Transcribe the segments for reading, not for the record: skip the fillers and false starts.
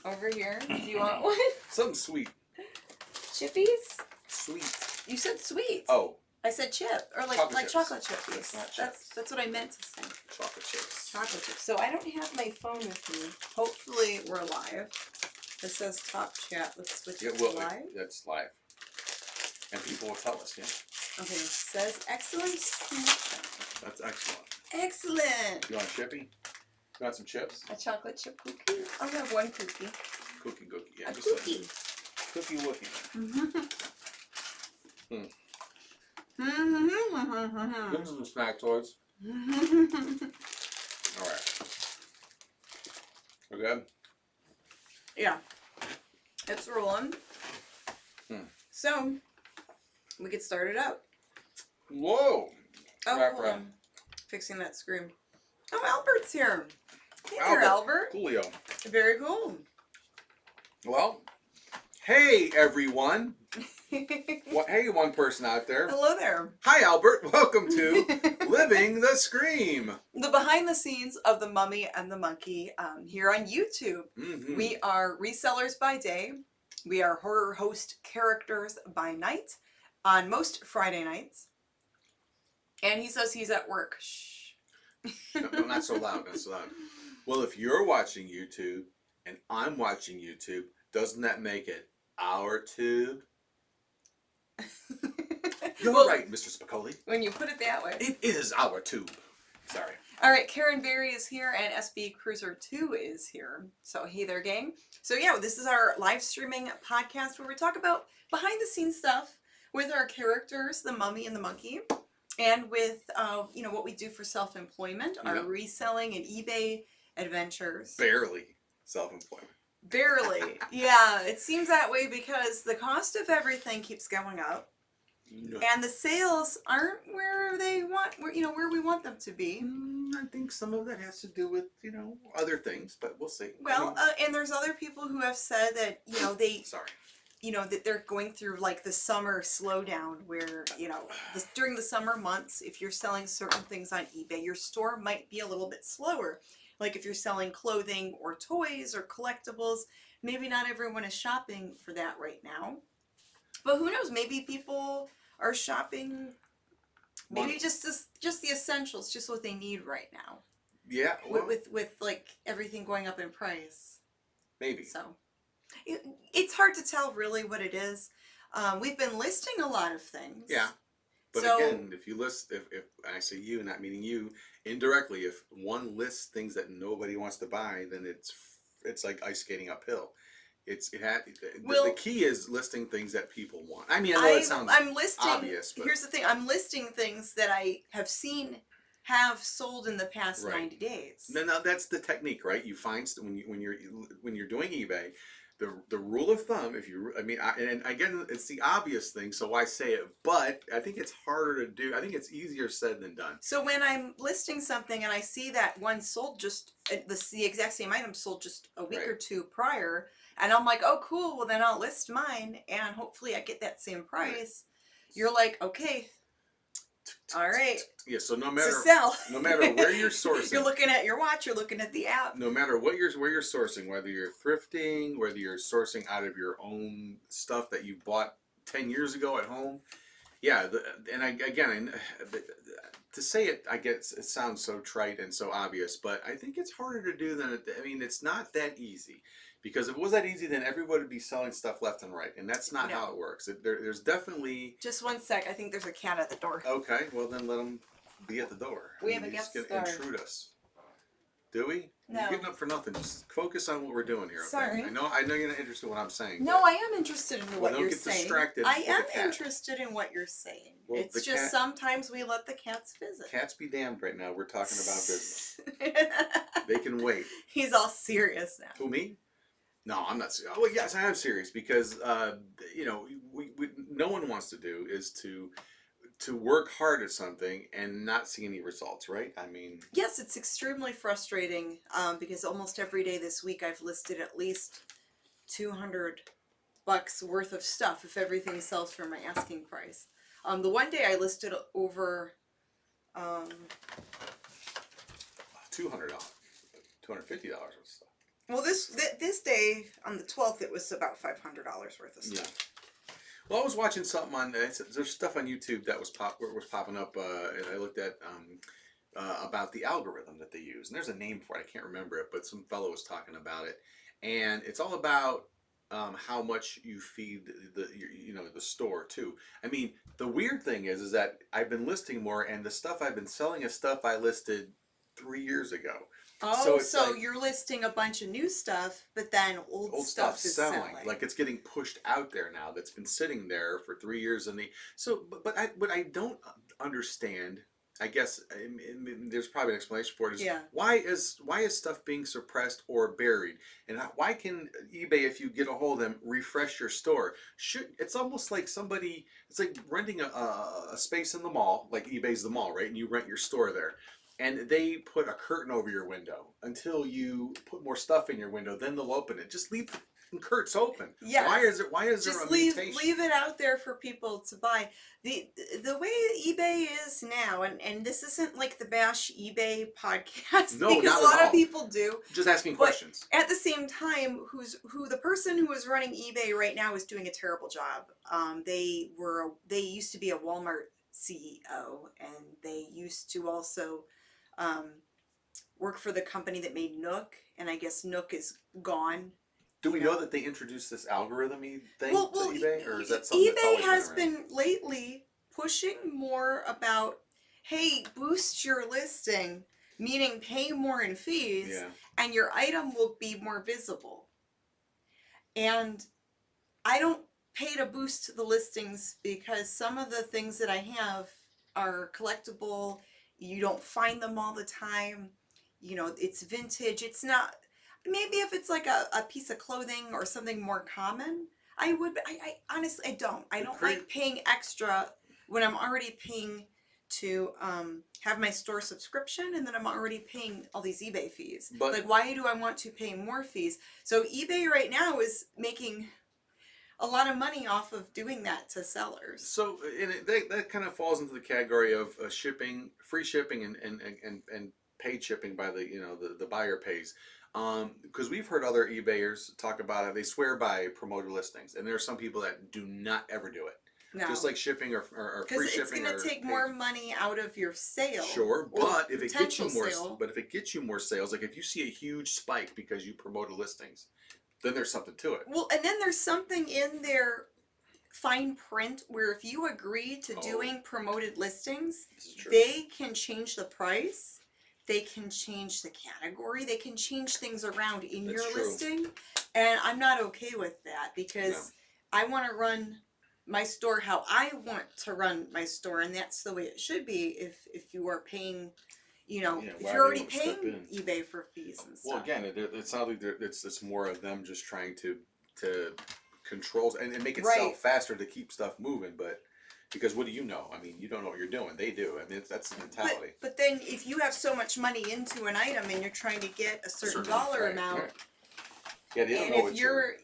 over here. Do you want one? Something sweet. Chippies? Sweet. You said sweet. Oh. I said chip, or like chocolate chippies. That's what I meant to say. Chocolate chips. Chocolate chips. So I don't have my phone with me. Hopefully we're live. It says top chat. Let's switch it to live. That's live. And people will tell us, yeah. Okay, it says excellent. That's excellent. Excellent. You want a chippy? You want some chips? A chocolate chip cookie? I'll have one cookie. Cookie, yeah. A cookie. Cookie wookie. Mm-hmm. Give us some snack toys. Alright. We're good? Yeah. It's rolling. So, we get started up. Whoa! Oh, hold on. Fixing that screen. Oh, Albert's here. Hey there, Albert. Coolio. Very cool. Well, hey, everyone. Hey, one person out there. Hello there. Hi, Albert. Welcome to Living the Scream. The behind the scenes of the Mummy and the Monkey here on YouTube. Mm-hmm. We are resellers by day. We are horror host characters by night on most Friday nights. And he says he's at work. Shh. No, not so loud. Not so loud. Well, if you're watching YouTube and I'm watching YouTube, doesn't that make it our tube? You're right, Mr. Spicoli. When you put it that way. It is our tube. Sorry. All right, Karen Berry is here and SB Cruiser 2 is here. So hey there, gang. So yeah, this is our live streaming podcast where we talk about behind the scenes stuff with our characters, the Mummy and the Monkey, and with you know, what we do for self-employment, our reselling and eBay adventures. Barely self-employment. Barely. Yeah, it seems that way because the cost of everything keeps going up. No. And the sales aren't where they want, where we want them to be. I think some of that has to do with, other things, but we'll see. Well, and there's other people who have said that, they... Sorry. That they're going through like the summer slowdown where, during the summer months, if you're selling certain things on eBay, your store might be a little bit slower. Like if you're selling clothing or toys or collectibles, maybe not everyone is shopping for that right now. But who knows? Maybe people are shopping, maybe just the essentials, just what they need right now. Yeah. Well, with like everything going up in price. Maybe. So it's hard to tell really what it is. We've been listing a lot of things. Yeah. But so, again, if you list, if I say you, not meaning you, indirectly, if one lists things that nobody wants to buy, then it's like ice skating uphill. The key is listing things that people want. I mean, I know it sounds obvious, but here's the thing: I'm listing things that I have seen have sold in the past 90 days. No, that's the technique, right? You find when you're doing eBay. The rule of thumb, and again, it's the obvious thing, so why say it? But I think it's harder to do. I think it's easier said than done. So when I'm listing something and I see that one sold just the exact same item sold just a week or two prior, and I'm like, oh, cool. Well, then I'll list mine, and hopefully I get that same price. Right. You're like, okay. All right. Yeah, so no matter where you're sourcing, you're looking at your watch, you're looking at the app. No matter where you're sourcing, whether you're thrifting, whether you're sourcing out of your own stuff that you bought 10 years ago at home, yeah. To say it, I guess it sounds so trite and so obvious, but I think it's harder to do than it's not that easy. Because if it was that easy, then everybody would be selling stuff left and right, and that's not how it works. There's definitely... Just one sec. I think there's a cat at the door. Okay, well then let them be at the door. We have a guest star. Intrude us. Do we? No. You're getting up for nothing. Just focus on what we're doing here. Okay? Sorry. I know you're not interested in what I'm saying. No, I am interested in what you're saying. Don't get distracted. I am interested in what you're saying. Well, it's just sometimes we let the cats visit. Cats be damned right now. We're talking about business. They can wait. He's all serious now. Who, me? No, I'm not serious. Well, yes, I am serious because, no one wants to do is to work hard at something and not see any results, right? I mean... Yes, it's extremely frustrating because almost every day this week I've listed at least $200 worth of stuff if everything sells for my asking price. The one day I listed over... $200. $250 worth of stuff. Well, this day on the 12th, it was about $500 worth of stuff. Yeah. Well, I was watching something on there's stuff on YouTube that was popping up, and I looked at about the algorithm that they use, and there's a name for it. I can't remember it, but some fellow was talking about it, and it's all about how much you feed the store too. I mean, the weird thing is that I've been listing more, and the stuff I've been selling is stuff I listed 3 years ago. Oh, so like, you're listing a bunch of new stuff, but then old stuff is selling. Like it's getting pushed out there now. That's been sitting there for 3 years, and but I don't understand. I guess there's probably an explanation for it. Is why is stuff being suppressed or buried, and why can eBay, if you get a hold of them, refresh your store? It's almost like somebody. It's like renting a space in the mall, like eBay's the mall, right? And you rent your store there. And they put a curtain over your window until you put more stuff in your window. Then they'll open it. Just leave the curtains open. Yeah. Why is there a mutation? Leave it out there for people to buy. The way eBay is now, and this isn't like the Bash eBay podcast, no, because a lot of people do. Just asking questions. At the same time, the person who is running eBay right now is doing a terrible job. They used to be a Walmart CEO, and they used to also work for the company that made Nook, and I guess Nook is gone. Do we know that they introduced this algorithm-y thing to eBay, or is that something eBay that's always has been lately pushing more about, hey, boost your listing, meaning pay more in fees, and your item will be more visible. And I don't pay to boost the listings because some of the things that I have are collectible. You don't find them all the time. You know, it's vintage. It's not, maybe if it's like a piece of clothing or something more common, I would, I honestly, I don't like paying extra when I'm already paying to have my store subscription, and then I'm already paying all these eBay fees. But like, why do I want to pay more fees? So eBay right now is making a lot of money off of doing that to sellers. So that kind of falls into the category of shipping, free shipping, and paid shipping by the buyer pays. Because we've heard other eBayers talk about it. They swear by promoted listings, and there are some people that do not ever do it. No. Just like shipping or free shipping. Because it's going to take more money out of your sale. Sure, but if it gets you more sales, like if you see a huge spike because you promoted listings, then there's something to it. Well, and then there's something in their fine print where if you agree to doing promoted listings, they can change the price, they can change the category, they can change things around in your listing. And I'm not okay with that because I want to run my store how I want to run my store, and that's the way it should be if you are paying. If you're already paying eBay for fees and stuff. Well, again, it's not like it's more of them just trying to control and make it sell faster to keep stuff moving. But because what do you know? I mean, you don't know what you're doing. They do. I mean, that's the mentality. But then if you have so much money into an item and you're trying to get a certain dollar amount. Yeah, they don't know what you're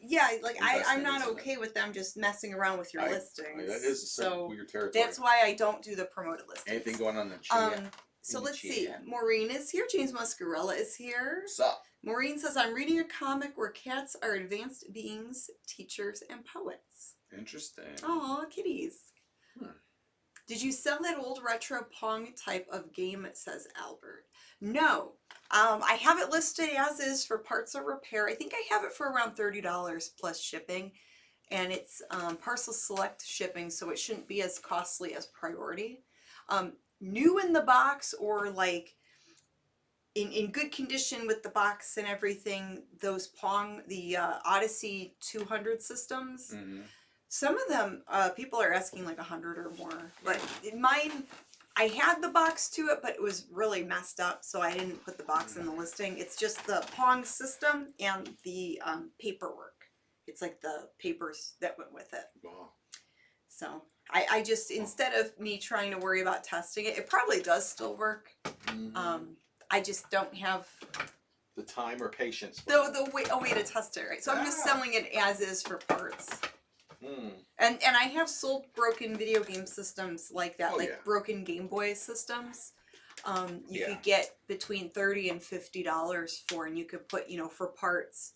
I'm not okay with them just messing around with your listings. That is so weird territory. That's why I don't do the promoted listings. Anything going on in the chat? So let's see. Maureen is here. James Muscarella is here. What's up? Maureen says, I'm reading a comic where cats are advanced beings, teachers, and poets. Interesting. Aw, kitties. Did you sell that old retro Pong type of game, says Albert? No. I have it listed as is for parts or repair. I think I have it for around $30 plus shipping. And it's parcel select shipping, so it shouldn't be as costly as priority. New in the box or like in good condition with the box and everything, those Pong, the Odyssey 200 systems, some of them people are asking like 100 or more, but mine, I had the box to it, but it was really messed up, so I didn't put the box in the listing. It's just the Pong system and the paperwork. It's like the papers that went with it. Wow. So I just, instead of me trying to worry about testing it, it probably does still work. I just don't have the time or patience. A way to test it, right? So I'm just selling it as is for parts. And I have sold broken video game systems like that, broken Game Boy systems. you could get between $30 and $50 for, and you could put, you know, for parts.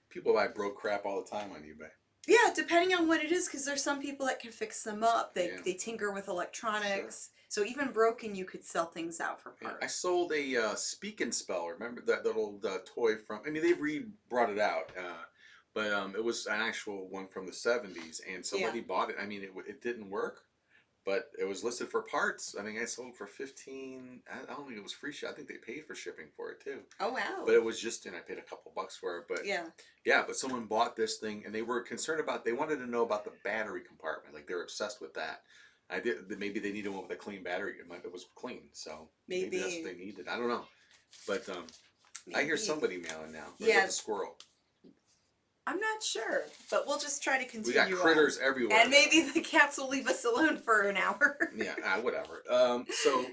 People buy broke crap all the time on eBay. Yeah, depending on what it is, because there's some people that can fix them up. They Yeah. they tinker with electronics. Sure. So even broken, you could sell things out for parts. Yeah, I sold a Speak and Spell. Remember that little toy from? I mean, they brought it out, but it was an actual one from the '70s, and somebody bought it. I mean, it didn't work, but it was listed for parts. I think I sold for 15. I don't think it was free ship. I think they paid for shipping for it too. Oh wow! But it was just, and I paid a couple bucks for it. But yeah. But someone bought this thing, and they were concerned about. They wanted to know about the battery compartment. Like they're obsessed with that. Maybe they needed one with a clean battery. It was clean, so maybe that's what they needed. I don't know, but I hear somebody mailing now. Yeah, the squirrel. I'm not sure, but we'll just try to continue. We got critters everywhere, and maybe the cats will leave us alone for an hour. Yeah, whatever. So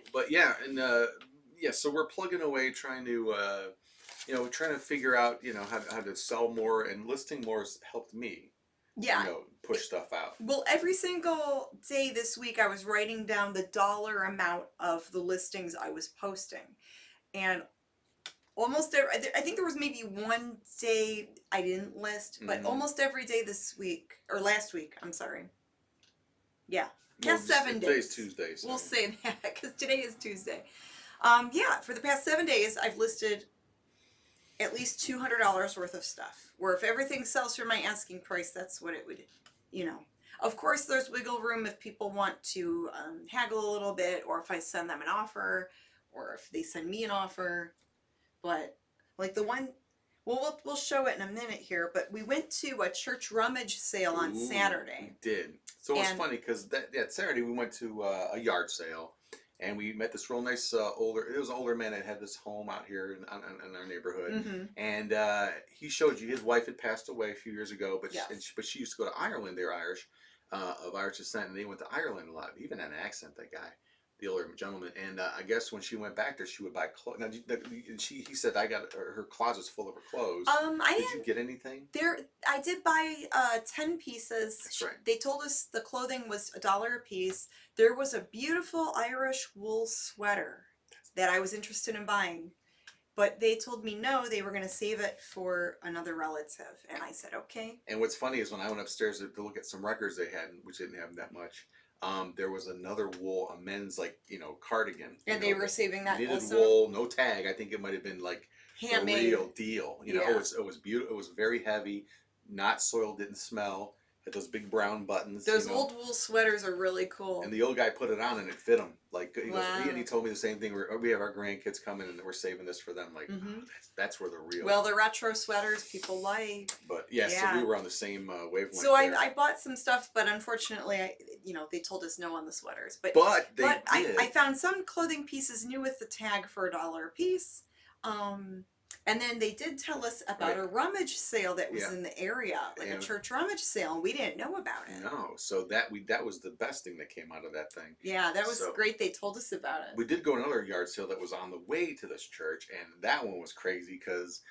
we're plugging away, trying to, trying to figure out, how to sell more, and listing more has helped me. Yeah. Push stuff out. Well, every single day this week, I was writing down the dollar amount of the listings I was posting, and almost I think there was maybe one day I didn't list, but almost every day this week, or last week, I'm sorry. Yeah. Past 7 days. Today's Tuesday. So. We'll say that, because today is Tuesday. For the past 7 days, I've listed at least $200 worth of stuff. Where if everything sells for my asking price, that's what it would, Of course, there's wiggle room if people want to haggle a little bit, or if I send them an offer, or if they send me an offer. But like the one, we'll show it in a minute here. But we went to a church rummage sale on Saturday. We did. So it was funny because Saturday we went to a yard sale, and we met this real nice older man that had this home out here in our neighborhood, and he showed you his wife had passed away a few years ago, but she used to go to Ireland. They're Irish, of Irish descent, and they went to Ireland a lot. Even had an accent, that guy. The older gentleman, and I guess when she went back there, she would buy clothes. Now, he said her closet's full of her clothes. Did you get anything? I did buy 10 pieces. That's right. They told us the clothing was $1 a piece. There was a beautiful Irish wool sweater that I was interested in buying, but they told me no, they were going to save it for another relative, and I said okay. And what's funny is when I went upstairs to look at some records they had, which didn't have that much. There was another wool, a men's cardigan. And they were saving that knitted also? wool, no tag. I think it might have been handmade. The real deal. It was beautiful. It was very heavy, not soiled, didn't smell. Had those big brown buttons. Those old wool sweaters are really cool. And the old guy put it on and it fit him. He told me the same thing. We have our grandkids coming and we're saving this for them. That's where the real. Well, the retro sweaters people like. But so we were on the same wavelength. So I bought some stuff, but unfortunately, they told us no on the sweaters. But I found some clothing pieces new with the tag for $1 a piece. And then they did tell us about a rummage sale that was in the area, a church rummage sale, and we didn't know about it. No, so that was the best thing that came out of that thing. Yeah, that was great. They told us about it. We did go to another yard sale that was on the way to this church, and that one was crazy because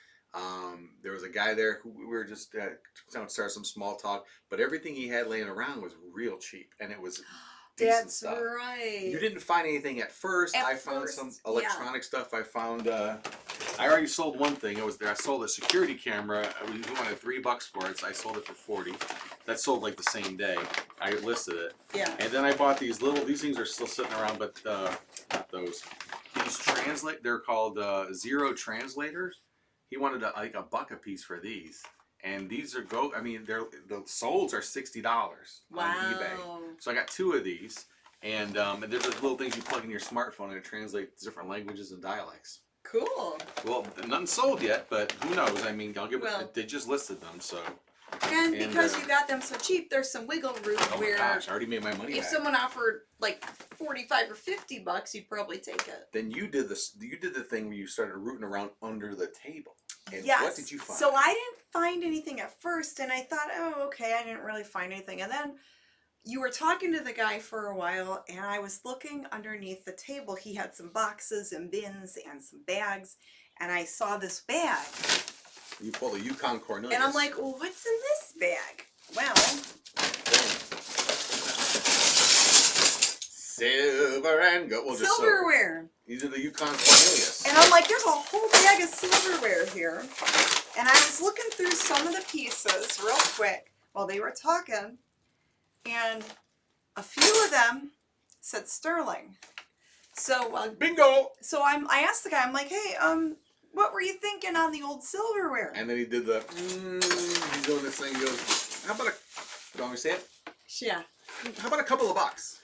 there was a guy there who we were just trying to start some small talk, but everything he had laying around was real cheap, and it was decent stuff. That's right. You didn't find anything at first. I found some electronic stuff. I found. I already sold one thing. It was there. I sold a security camera. We wanted $3 for it, so I sold it for 40. That sold the same day. I listed it. Yeah. And then I bought these little. These things are still sitting around, but not those. These they're called Zero translators. He wanted $1 a piece for these. And these are the solds are $60 on eBay. So I got 2 of these, and there's those little things you plug in your smartphone and it translates different languages and dialects. Cool. Well, nothing sold yet, but who knows? I mean, they just listed them, so. And because you got them so cheap, there's some wiggle room where. Oh my gosh, I already made my money back. If someone offered $45 or $50, you'd probably take it. Then you did this. You did the thing where you started rooting around under the table. And what did you find? So I didn't find anything at first, and I thought, oh, okay, I didn't really find anything. And then you were talking to the guy for a while, and I was looking underneath the table. He had some boxes and bins and some bags, and I saw this bag. You pulled a Yukon Cornelius. And I'm like, well, what's in this bag? Well, Silver and gold. Well, just silverware. These are the Yukon Cornelius. And I'm like, there's a whole bag of silverware here. And I was looking through some of the pieces real quick while they were talking, and a few of them said sterling. So bingo. So I asked the guy, I'm like, hey, what were you thinking on the old silverware? And then he did the he's doing this thing. He goes, how about a? Don't we say it? Yeah. How about a couple of bucks?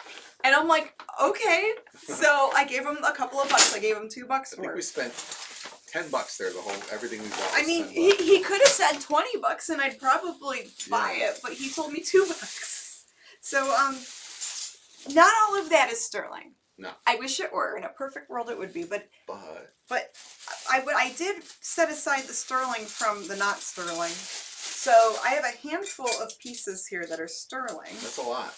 And I'm like, okay. So I gave him a couple of bucks. I gave him $2 I think we spent $10 there. Everything we bought. I mean, he could have said $20 and I'd probably buy it, but he told me $2. So not all of that is sterling. No. I wish it were. In a perfect world, it would be, but I did set aside the sterling from the not sterling. So I have a handful of pieces here that are sterling. That's a lot.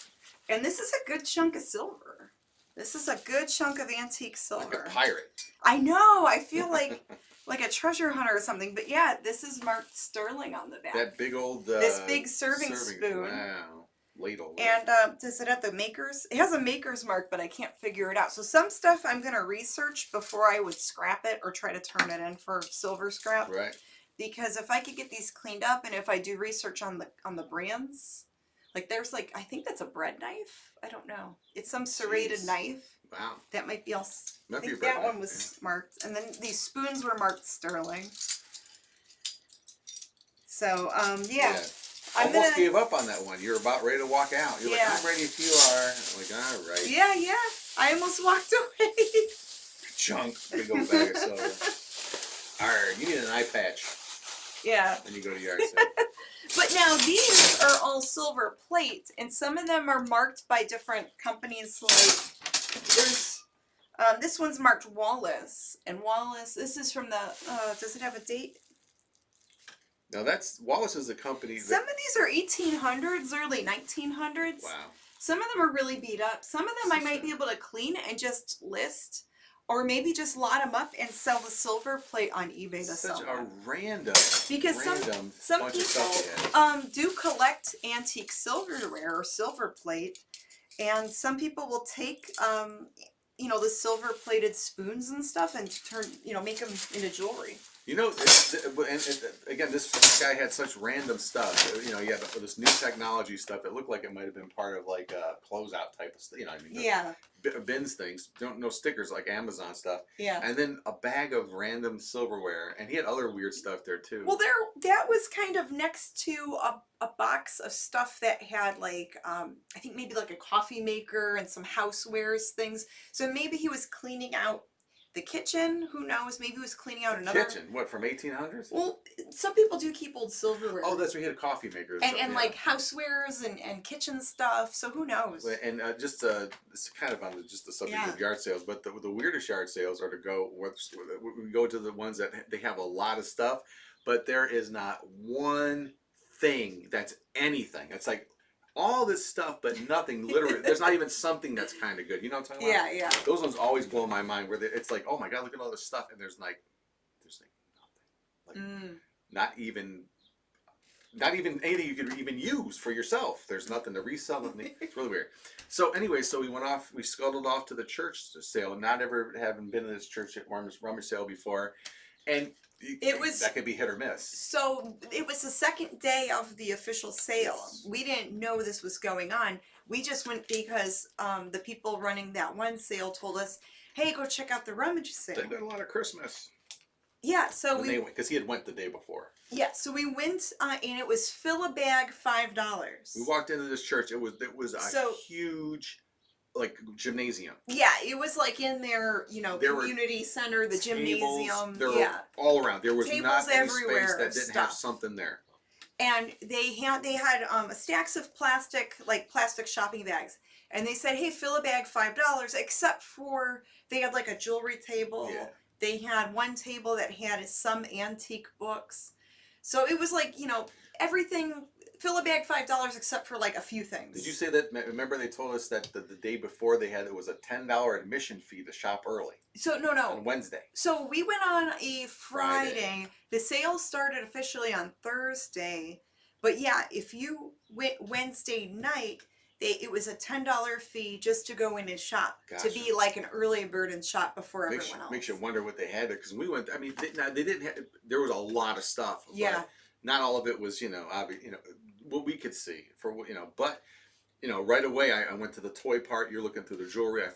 And this is a good chunk of silver. This is a good chunk of antique silver. Like a pirate. I know. I feel like a treasure hunter or something. But yeah, this is marked sterling on the back. That big old. This big serving spoon. Wow. Ladle. And does it have the maker's? It has a maker's mark, but I can't figure it out. So some stuff I'm going to research before I would scrap it or try to turn it in for silver scrap. Right. Because if I could get these cleaned up, and if I do research on the brands, like there's like, I think that's a bread knife. I don't know. It's some serrated knife. Wow. That might be else. I think that one was marked. And then these spoons were marked sterling. So, yeah. Almost gave up on that one. You're about ready to walk out. You're like, I'm ready if you are. I'm like, all right. Yeah. I almost walked away. Chunk. Big old bag of silver. All right. You need an eye patch. Yeah. Then you go to yard sale. But now these are all silver plate, and some of them are marked by different companies. Like there's this one's marked Wallace, and Wallace. This is from the. Does it have a date? Now Wallace is a company. Some of these are 1800s, early 1900s. Wow. Some of them are really beat up. Some of them I might be able to clean and just list. Or maybe just lot them up and sell the silver plate on eBay to sell. Such a random. Because some people do collect antique silverware or silver plate, and some people will take the silver plated spoons and stuff and make them into jewelry. Again, this guy had such random stuff. He had this new technology stuff that looked like it might have been part of like a closeout type of stuff. Yeah. Bins things. No stickers like Amazon stuff. Yeah. And then a bag of random silverware, and he had other weird stuff there too. Well, that was kind of next to a box of stuff that had like I think maybe like a coffee maker and some housewares things. So maybe he was cleaning out the kitchen. Who knows? Maybe he was cleaning out another kitchen. What, from 1800s? Well, some people do keep old silverware. Oh, that's where he had a coffee maker. And like housewares and kitchen stuff. So who knows? And just it's kind of on just the subject of yard sales, but the weirdest yard sales are we go to the ones that they have a lot of stuff, but there is not one thing that's anything. It's like all this stuff, but nothing. Literally, there's not even something that's kind of good. You know what I'm talking about? Yeah. Those ones always blow my mind. Where it's like, oh my god, look at all this stuff, and there's like nothing. Like not even anything you could even use for yourself. There's nothing to resell. It's really weird. So anyway, we scuttled off to the church sale, not ever having been to this church at rummage sale before, and that could be hit or miss. So it was the second day of the official sale. Yes. We didn't know this was going on. We just went because the people running that one sale told us, "Hey, go check out the rummage sale." They did a lot of Christmas. Yeah, so they went because he had went the day before. Yeah, so we went and it was fill a bag $5. We walked into this church. It was a huge, like, gymnasium. Yeah, it was like in their community center, the gymnasium. There were all around. There was tables not any everywhere space that didn't have something there. And they had stacks of plastic shopping bags, and they said, "Hey, fill a bag $5," except for they had like a jewelry table. Yeah. They had one table that had some antique books. So it was like, everything, fill a bag $5 except for like a few things. Did you say that? Remember they told us that the day before it was a $10 admission fee to shop early. So no. On Wednesday. So we went on a Friday. The sale started officially on Thursday. But yeah, if you went Wednesday night, it was a $10 fee just to go in and shop, to Gotcha. be like an early bird and shop before Makes everyone else. makes you wonder what they had there, because we went. I mean, they didn't have. There was a lot of stuff. Yeah. But not all of it was, obvious. What we could see but. Right away I went to the toy part. You're looking through the jewelry. I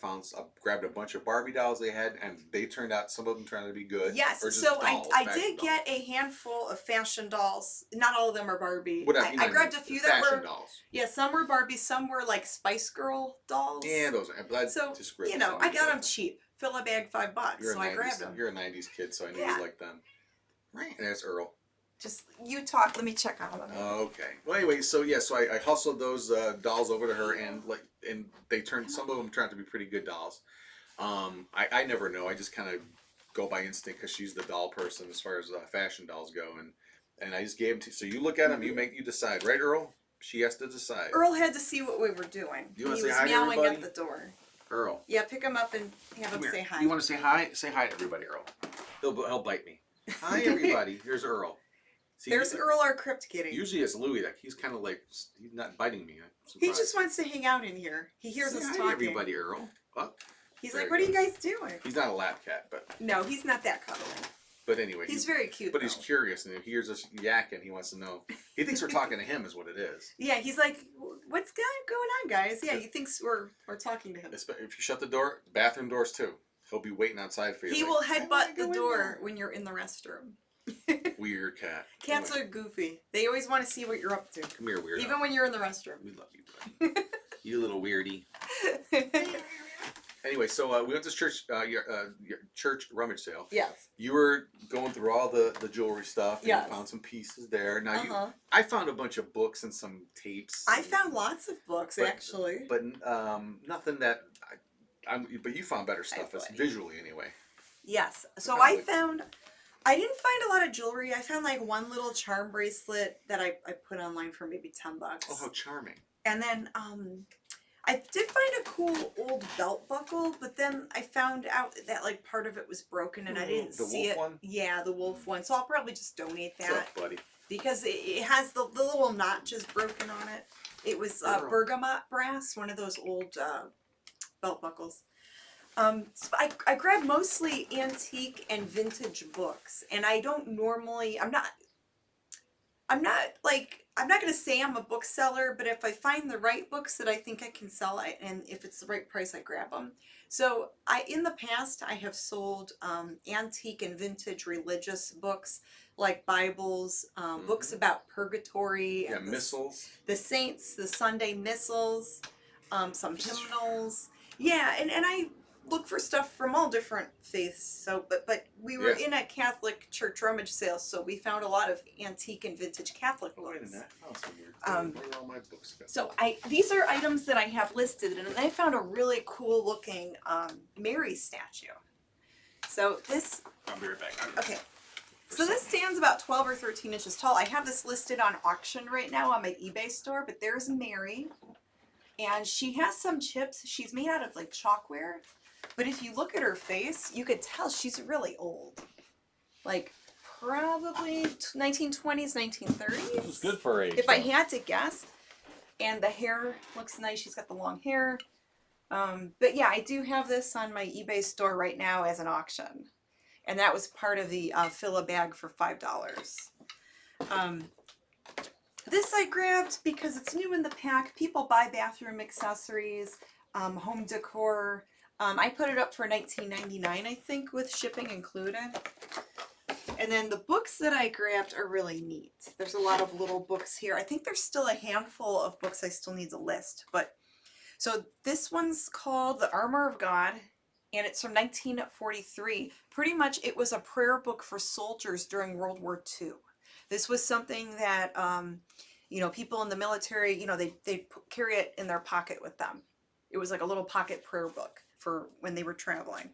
grabbed a bunch of Barbie dolls they had, and they turned out, some of them turned out to be good. Yes, Or just so dolls, I fashion did dolls. get a handful of fashion dolls. Not all of them are Barbie. Whatever, I grabbed a few that fashion were, dolls. yeah, some were Barbie, some were like Spice Girl dolls. Yeah, those are. But So, just grabbed I some got them like cheap. Fill a bag $5, You're so a I 90s, grabbed them. You're a 90s kid, so I knew Yeah. you liked them. Right, and there's Earl. Just, you talk, let me check on them. Okay. Well, anyway, so I hustled those dolls over to her, and some of them turned out to be pretty good dolls. I never know. I just kind of go by instinct, because she's the doll person as far as fashion dolls go, and I just gave them to. So you look at them, you decide, right, Earl? She has to decide. Earl had to see what we were doing. Do you want He to say was hi to meowing everybody? at the door. Earl. Yeah, pick him up and have him say hi. You want to say hi? Say hi to everybody, Earl. He'll bite me. Hi, everybody. Here's Earl. See, There's Earl, our crypt kitty. Usually it's Louis. He's kind of like, he's not biting me. He just wants to hang out in here. He hears us hi talking. Everybody, Earl. Oh, He's there like, he what are you goes. guys doing? He's not a lap cat, but No, he's not that cuddly. but anyway, He's very cute. But he's though. curious, and if he hears us yakking, he wants to know. He thinks we're talking to him, is what it is. Yeah, he's like, what's going on, guys? Yeah, he thinks we're talking to him. If you shut the door, bathroom doors too. He'll be waiting outside for you. He like, will "I headbutt wanna the go in door there." when you're in the restroom. Weird cat. Cats Anyway, are goofy. They always want to see what you're up to. come here, weirdo. Even when you're in the restroom. We love you, buddy. You little weirdie. Anyway, so we went to church, your church rummage sale. Yes. You were going through all the jewelry stuff, and Yes. you found some pieces there. Now I I found a bunch of books and some tapes. found lots of books, actually. but nothing that but you found better stuff, as buddy. visually anyway. Yes. So Probably. I didn't find a lot of jewelry. I found like one little charm bracelet that I put online for maybe $10. Oh, how charming! And then I did find a cool old belt buckle, but then I found out that like part of it was broken and I didn't The see wolf it. one? Yeah, the wolf one. So I'll probably just donate What's that up, buddy? because it has the little notches broken on it. It was bergamot brass, one of those old belt buckles. So I grabbed mostly antique and vintage books, and I don't normally. I'm not going to say I'm a bookseller, but if I find the right books that I think I can sell, and if it's the right price, I grab them. So in the past, I have sold antique and vintage religious books, like Bibles, books about purgatory, Yeah, and missals. the saints, the Sunday missals, some hymnals. Yeah, and I look for stuff from all different faiths. So, but we were in a Catholic church rummage sale, so we found a lot of antique and vintage Catholic Oh, wait a books. minute. Oh, some weird. Where are all my books go? So these are items that I have listed, and I found a really cool looking Mary statue. So this, I'll be right back. okay. So this stands about 12 or 13 inches tall. I have this listed on auction right now on my eBay store, but there's Mary. And she has some chips. She's made out of like chalkware. But if you look at her face, you could tell she's really old. Like probably 1920s, 1930s. It's good for her age. If I had to guess. And the hair looks nice. She's got the long hair. But yeah, I do have this on my eBay store right now as an auction. And that was part of the fill a bag for $5. This I grabbed because it's new in the pack. People buy bathroom accessories, home decor. I put it up for $19.99, I think, with shipping included. And then the books that I grabbed are really neat. There's a lot of little books here. I think there's still a handful of books I still need to list. But so this one's called The Armor of God, and it's from 1943. Pretty much it was a prayer book for soldiers during World War II. This was something that, people in the military, they carry it in their pocket with them. It was like a little pocket prayer book for when they were traveling.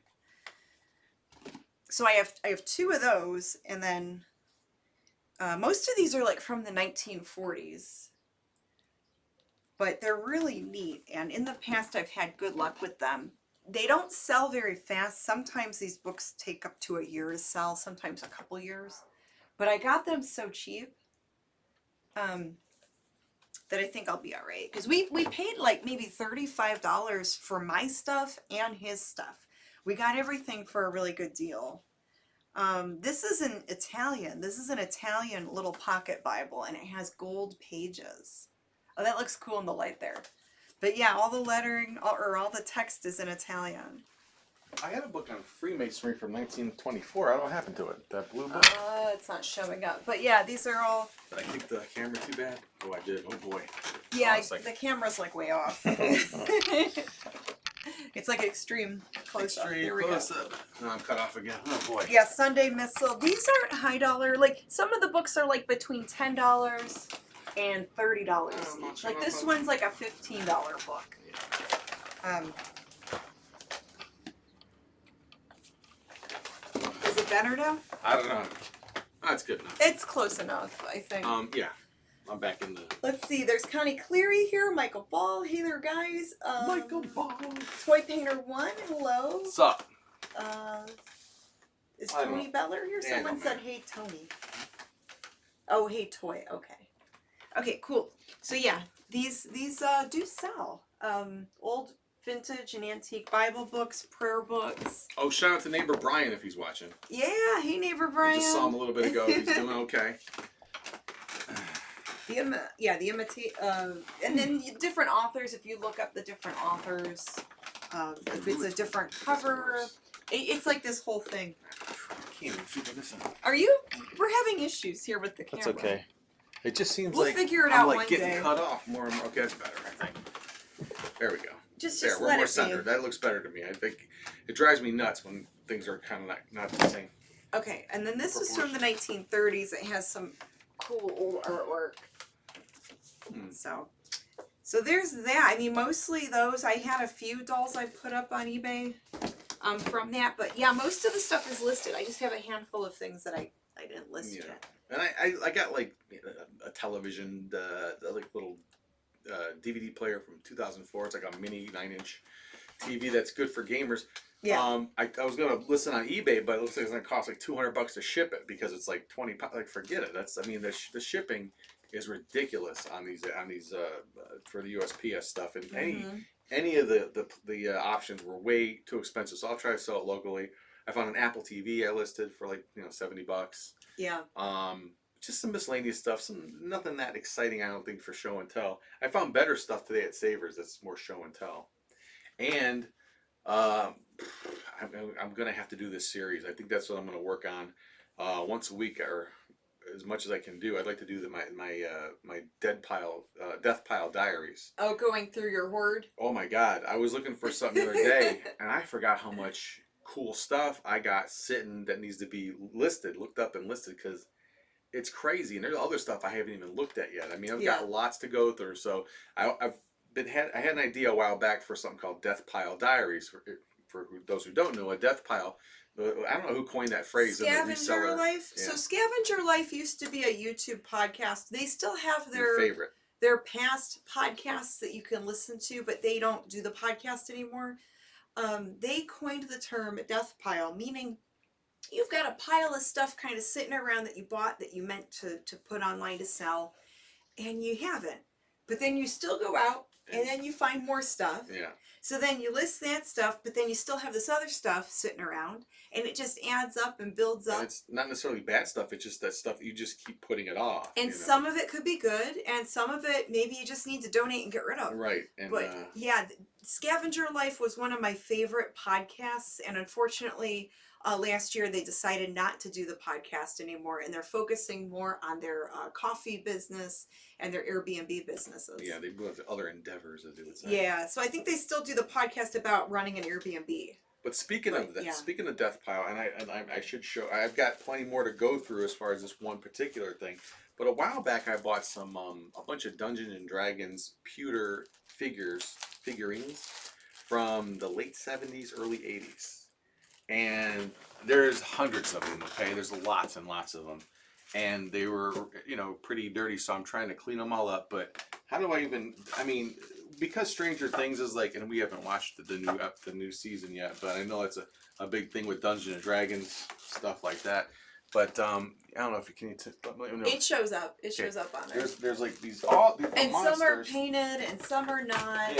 So I have two of those, and then most of these are like from the 1940s. But they're really neat, and in the past I've had good luck with them. They don't sell very fast. Sometimes these books take up to a year to sell, sometimes a couple years. But I got them so cheap. that I think I'll be all right. Because we paid like maybe $35 for my stuff and his stuff. We got everything for a really good deal. This is an Italian. This is an Italian little pocket Bible, and it has gold pages. Oh, that looks cool in the light there. But yeah, all the lettering or all the text is in Italian. I had a book on Freemasonry from 1924. I don't know what happened to it. That blue book. It's not showing up. But yeah, these are all. Did I kick the camera too bad? Oh, I did. Oh boy. Yeah, Oh, the camera's like way off. It's like extreme close up. Here we go. Close up. No, I'm cut off again. Oh boy. Yeah, Sunday Missal. These aren't high dollar. Like some of the books are like between $10 and $30 each. Like this one's like a $15 book. Is it better now? I don't know. That's good enough. It's close enough, I think. Yeah. I'm back in the. Let's see. There's Connie Cleary here. Michael Ball. Hey there, guys. Michael Ball. Toy Painter 1. Hello. What's up? Is I don't Tony know. Beller here? Yeah, Someone no, said, man. hey, Tony. Oh, hey, Toy. Okay. Okay, cool. So, yeah, these do sell. Old vintage and antique Bible books, prayer books. Oh, shout out to neighbor Brian if he's watching. Yeah, hey, neighbor I Brian. just saw him a little bit ago. He's doing okay. The imitate, and then different authors. If you look up the different authors, if it's a different cover, it's like this whole thing. I can't even figure this out. Are you? We're having issues here with the camera. That's okay. It just seems We'll like figure it I'm out like one getting day. cut off more and more. Okay, that's better, I think. There we go. Just There, we're let more it centered. be. That looks better to me. I think it drives me nuts when things are kind of not the same. Okay, and then this is from the 1930s. It has some cool old artwork. So there's that. I mean, mostly those. I had a few dolls I put up on eBay from that. But yeah, most of the stuff is listed. I just have a handful of things that I didn't list yet. And I got like a television, like little DVD player from 2004. It's like a mini 9-inch TV that's good for gamers. Yeah. I was gonna listen on eBay, but it looks like it's gonna cost like $200 to ship it because it's like 20. Like forget it. That's the shipping is ridiculous on these for the USPS stuff, and any of the options were way too expensive. So I'll try to sell it locally. I found an Apple TV I listed for like $70. Yeah. Just some miscellaneous stuff. Nothing that exciting, I don't think, for show and tell. I found better stuff today at Savers that's more show and tell. And I'm gonna have to do this series. I think that's what I'm gonna work on once a week or as much as I can do. I'd like to do my death pile diaries. Oh, going through your hoard? Oh my God. I was looking for something the other day and I forgot how much cool stuff I got sitting that needs to be looked up and listed, because it's crazy. And there's other stuff I haven't even looked at yet. I mean, I've got lots to go through. So I had an idea a while back for something called death pile diaries. For those who don't know, a death pile, I don't know who coined that phrase. Scavenger Life. Yeah. So Scavenger Life used to be a YouTube podcast. They still have Your favorite. their past podcasts that you can listen to, but they don't do the podcast anymore. They coined the term death pile, meaning you've got a pile of stuff kind of sitting around that you bought that you meant to put online to sell, and you haven't. But then you still go out and then you find more stuff. Yeah. So then you list that stuff, but then you still have this other stuff sitting around, and it just adds up and builds up. And it's not necessarily bad stuff. It's just that stuff you just keep putting it off. And some of it could be good, and some of it maybe you just need to donate and get rid of. Right. And, but yeah, Scavenger Life was one of my favorite podcasts, and unfortunately, last year they decided not to do the podcast anymore, and they're focusing more on their coffee business and their Airbnb businesses. Yeah, they have other endeavors, as they would say. Yeah, so I think they still do the podcast about running an Airbnb. But speaking of that, speaking of death pile, and I should show, I've got plenty more to go through as far as this one particular thing. But a while back, I bought some a bunch of Dungeons and Dragons pewter figurines from the late 70s, early 80s, and there's hundreds of them. Okay, there's lots and lots of them, and they were pretty dirty. So I'm trying to clean them all up. But how do I even? I mean, because Stranger Things is like, and we haven't watched the new season yet, but I know it's a big thing with Dungeons and Dragons, stuff like that. But I don't know if you can. Let me know. It shows up. It shows up on there. There's like these And some are Munsters. painted and some are not.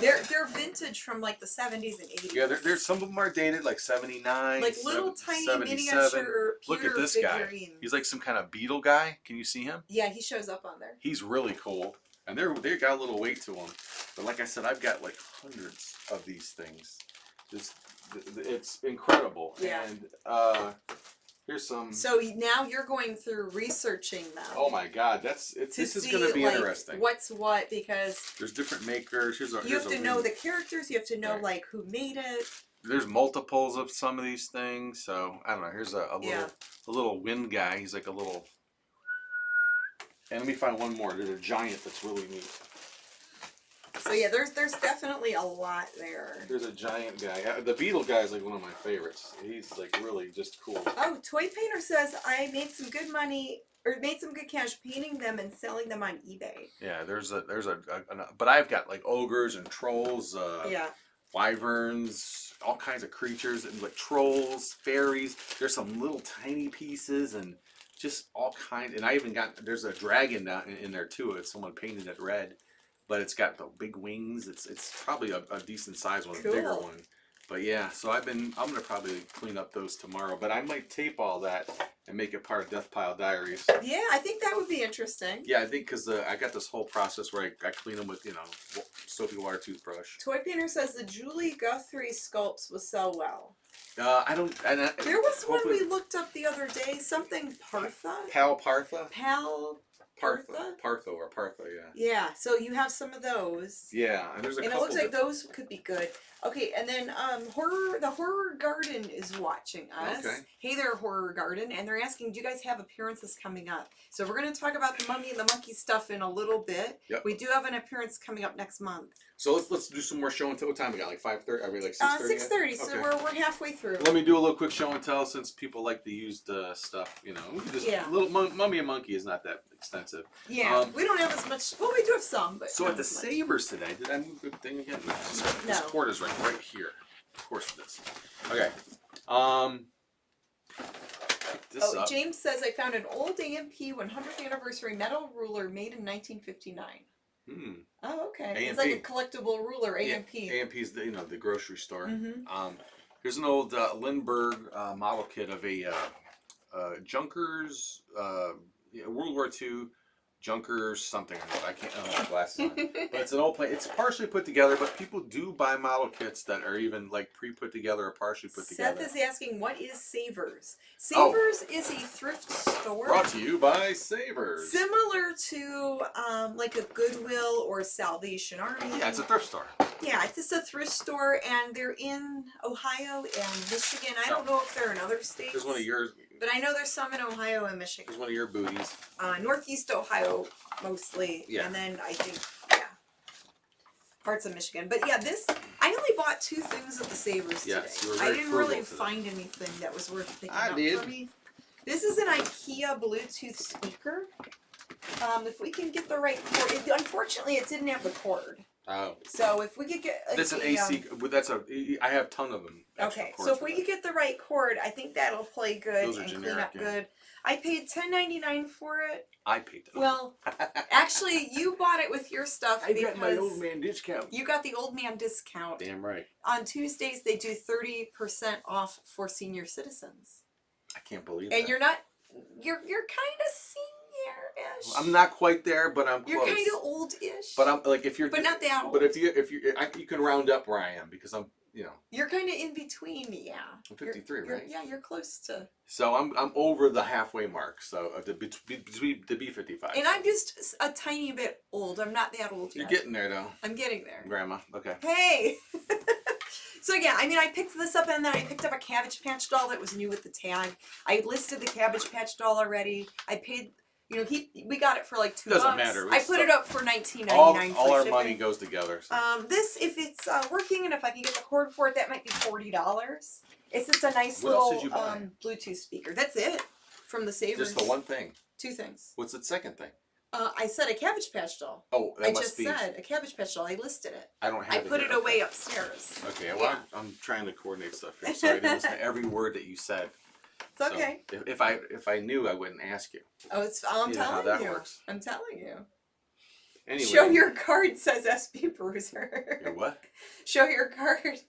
Yeah. They're vintage from like the 70s and 80s. Yeah, there's some of them are dated like 79, like little tiny 77. miniature Look pewter at this guy. figurines. He's like some kind of beetle guy. Can you see him? Yeah, he shows up on there. He's really cool, and they got a little weight to them. But like I said, I've got like hundreds of these things. It's incredible. Yeah. And here's some. So now you're going through researching them. Oh my God, this is going to be like, interesting. What's what, because There's different makers. you have to know the characters. You have to know like who made it. There's multiples of some of these things. So I don't know. Here's a little wind guy. He's like a little. And let me find one more. There's a giant that's really neat. So yeah, there's definitely a lot there. There's a giant guy. The beetle guy is like one of my favorites. He's like really just cool. Oh, Toy Painter says I made some good money or made some good cash painting them and selling them on eBay. Yeah, but I've got like ogres and trolls, Yeah. wyverns, all kinds of creatures, and like trolls, fairies. There's some little tiny pieces and just all kinds. And I even there's a dragon down in there too. It's someone painted it red. But it's got the big wings. It's probably a decent size one, a bigger one. But yeah, so I'm gonna probably clean up those tomorrow. But I might tape all that and make it part of Death Pile Diaries. Yeah, I think that would be interesting. Yeah, I think because I got this whole process where I clean them with soapy water toothbrush. Toy Painter says the Julie Guthrie sculpts will sell well. I don't. There was one we looked up the other day. Something Partha. Partha, yeah. Yeah, so you have some of those. Yeah, and there's a and couple. it looks like those could be good. Okay, and then the Horror Garden is watching us. Okay. Hey there, Horror Garden, and they're asking, do you guys have appearances coming up? So we're going to talk about the Mummy and the Monkey stuff in a little bit. Yep. We do have an appearance coming up next month. So let's do some more show and tell. What time we got? Like 5:30? Are we like 6:30? 6:30. So we're halfway through. Let me do a little quick show and tell since people like the used stuff. We can just little Mummy and Monkey is not that extensive. Yeah, we don't have as much. Well, we do have some, but so not at the as much. Savers today, did I move the thing again? No. No. This cord is right here. Of course it is. Okay. This up. James says I found an old AMP 100th anniversary metal ruler made in 1959. Oh, okay. It's like a collectible ruler, AMP. Yeah, AMP is the grocery store. Mm-hmm. Here's an old Lindbergh model kit of a Junkers World War II Junkers something. I don't have glasses on. But it's an old plane. It's partially put together, but people do buy model kits that are even like pre-put together or partially put together. Seth is asking, what is Savers? Savers is a thrift store. Brought to you by Savers. Similar to like a Goodwill or Salvation Army. Yeah, it's a thrift store. Yeah, it's just a thrift store, and they're in Ohio and Michigan. I don't know if they're in other states. Here's one of yours. But I know there's some in Ohio and Michigan. Here's one of your booties. Northeast Ohio, mostly. Yeah. And then I think, parts of Michigan. But yeah, I only bought 2 things at the Savers today. You were I very didn't frugal really today. find anything that was worth picking I up did. for me. This is an IKEA Bluetooth speaker. If we can get the right cord. Unfortunately, it didn't have the cord. Oh. So if we could get That's an AC. But I have a ton of them. Okay, so if we could get the right cord, I think that'll play good Those are and generic, clean up yeah. good. I paid $10.99 for it. I paid it. Well, actually, you bought it with your stuff I because got my old man discount. you got the old man discount. Damn right. On Tuesdays, they do 30% off for senior citizens. I can't believe And that. you're kind of senior-ish. I'm not quite there, but I'm close. You're kind of old-ish. But I'm like if you're. But not that old. But if you can round up where I am because I'm You're kind of in between, yeah. I'm 53, You're, right? Yeah, you're close to. So I'm over the halfway mark. So to be 55. And I'm just a tiny bit old. I'm not that old yet. You're getting there though. I'm getting there. Grandma. Okay. Hey! So yeah, I mean, I picked this up and then I picked up a Cabbage Patch doll that was new with the tag. I listed the Cabbage Patch doll already. I paid, we got it for like $2. Doesn't matter. I put it up for $19.99. All our shipping. money goes together. So. This, if it's working and if I can get the cord for it, that might be $40. It's just a nice What else little did you buy? Bluetooth speaker. That's it from the Savers. Just the one thing. 2 things. What's the second thing? I said a Cabbage Patch doll. Oh, that I must just be. said a Cabbage Patch doll. I listed it. I don't have I it. put here. it away upstairs. Okay, well, Yeah. I'm trying to coordinate stuff here. Sorry, I didn't listen to every word that you said. It's okay. So if I knew, I wouldn't ask you. Oh, I'm You know how telling that you. works. I'm telling you. Anyway, Show your card, says SB Bruiser. your what? Show your card,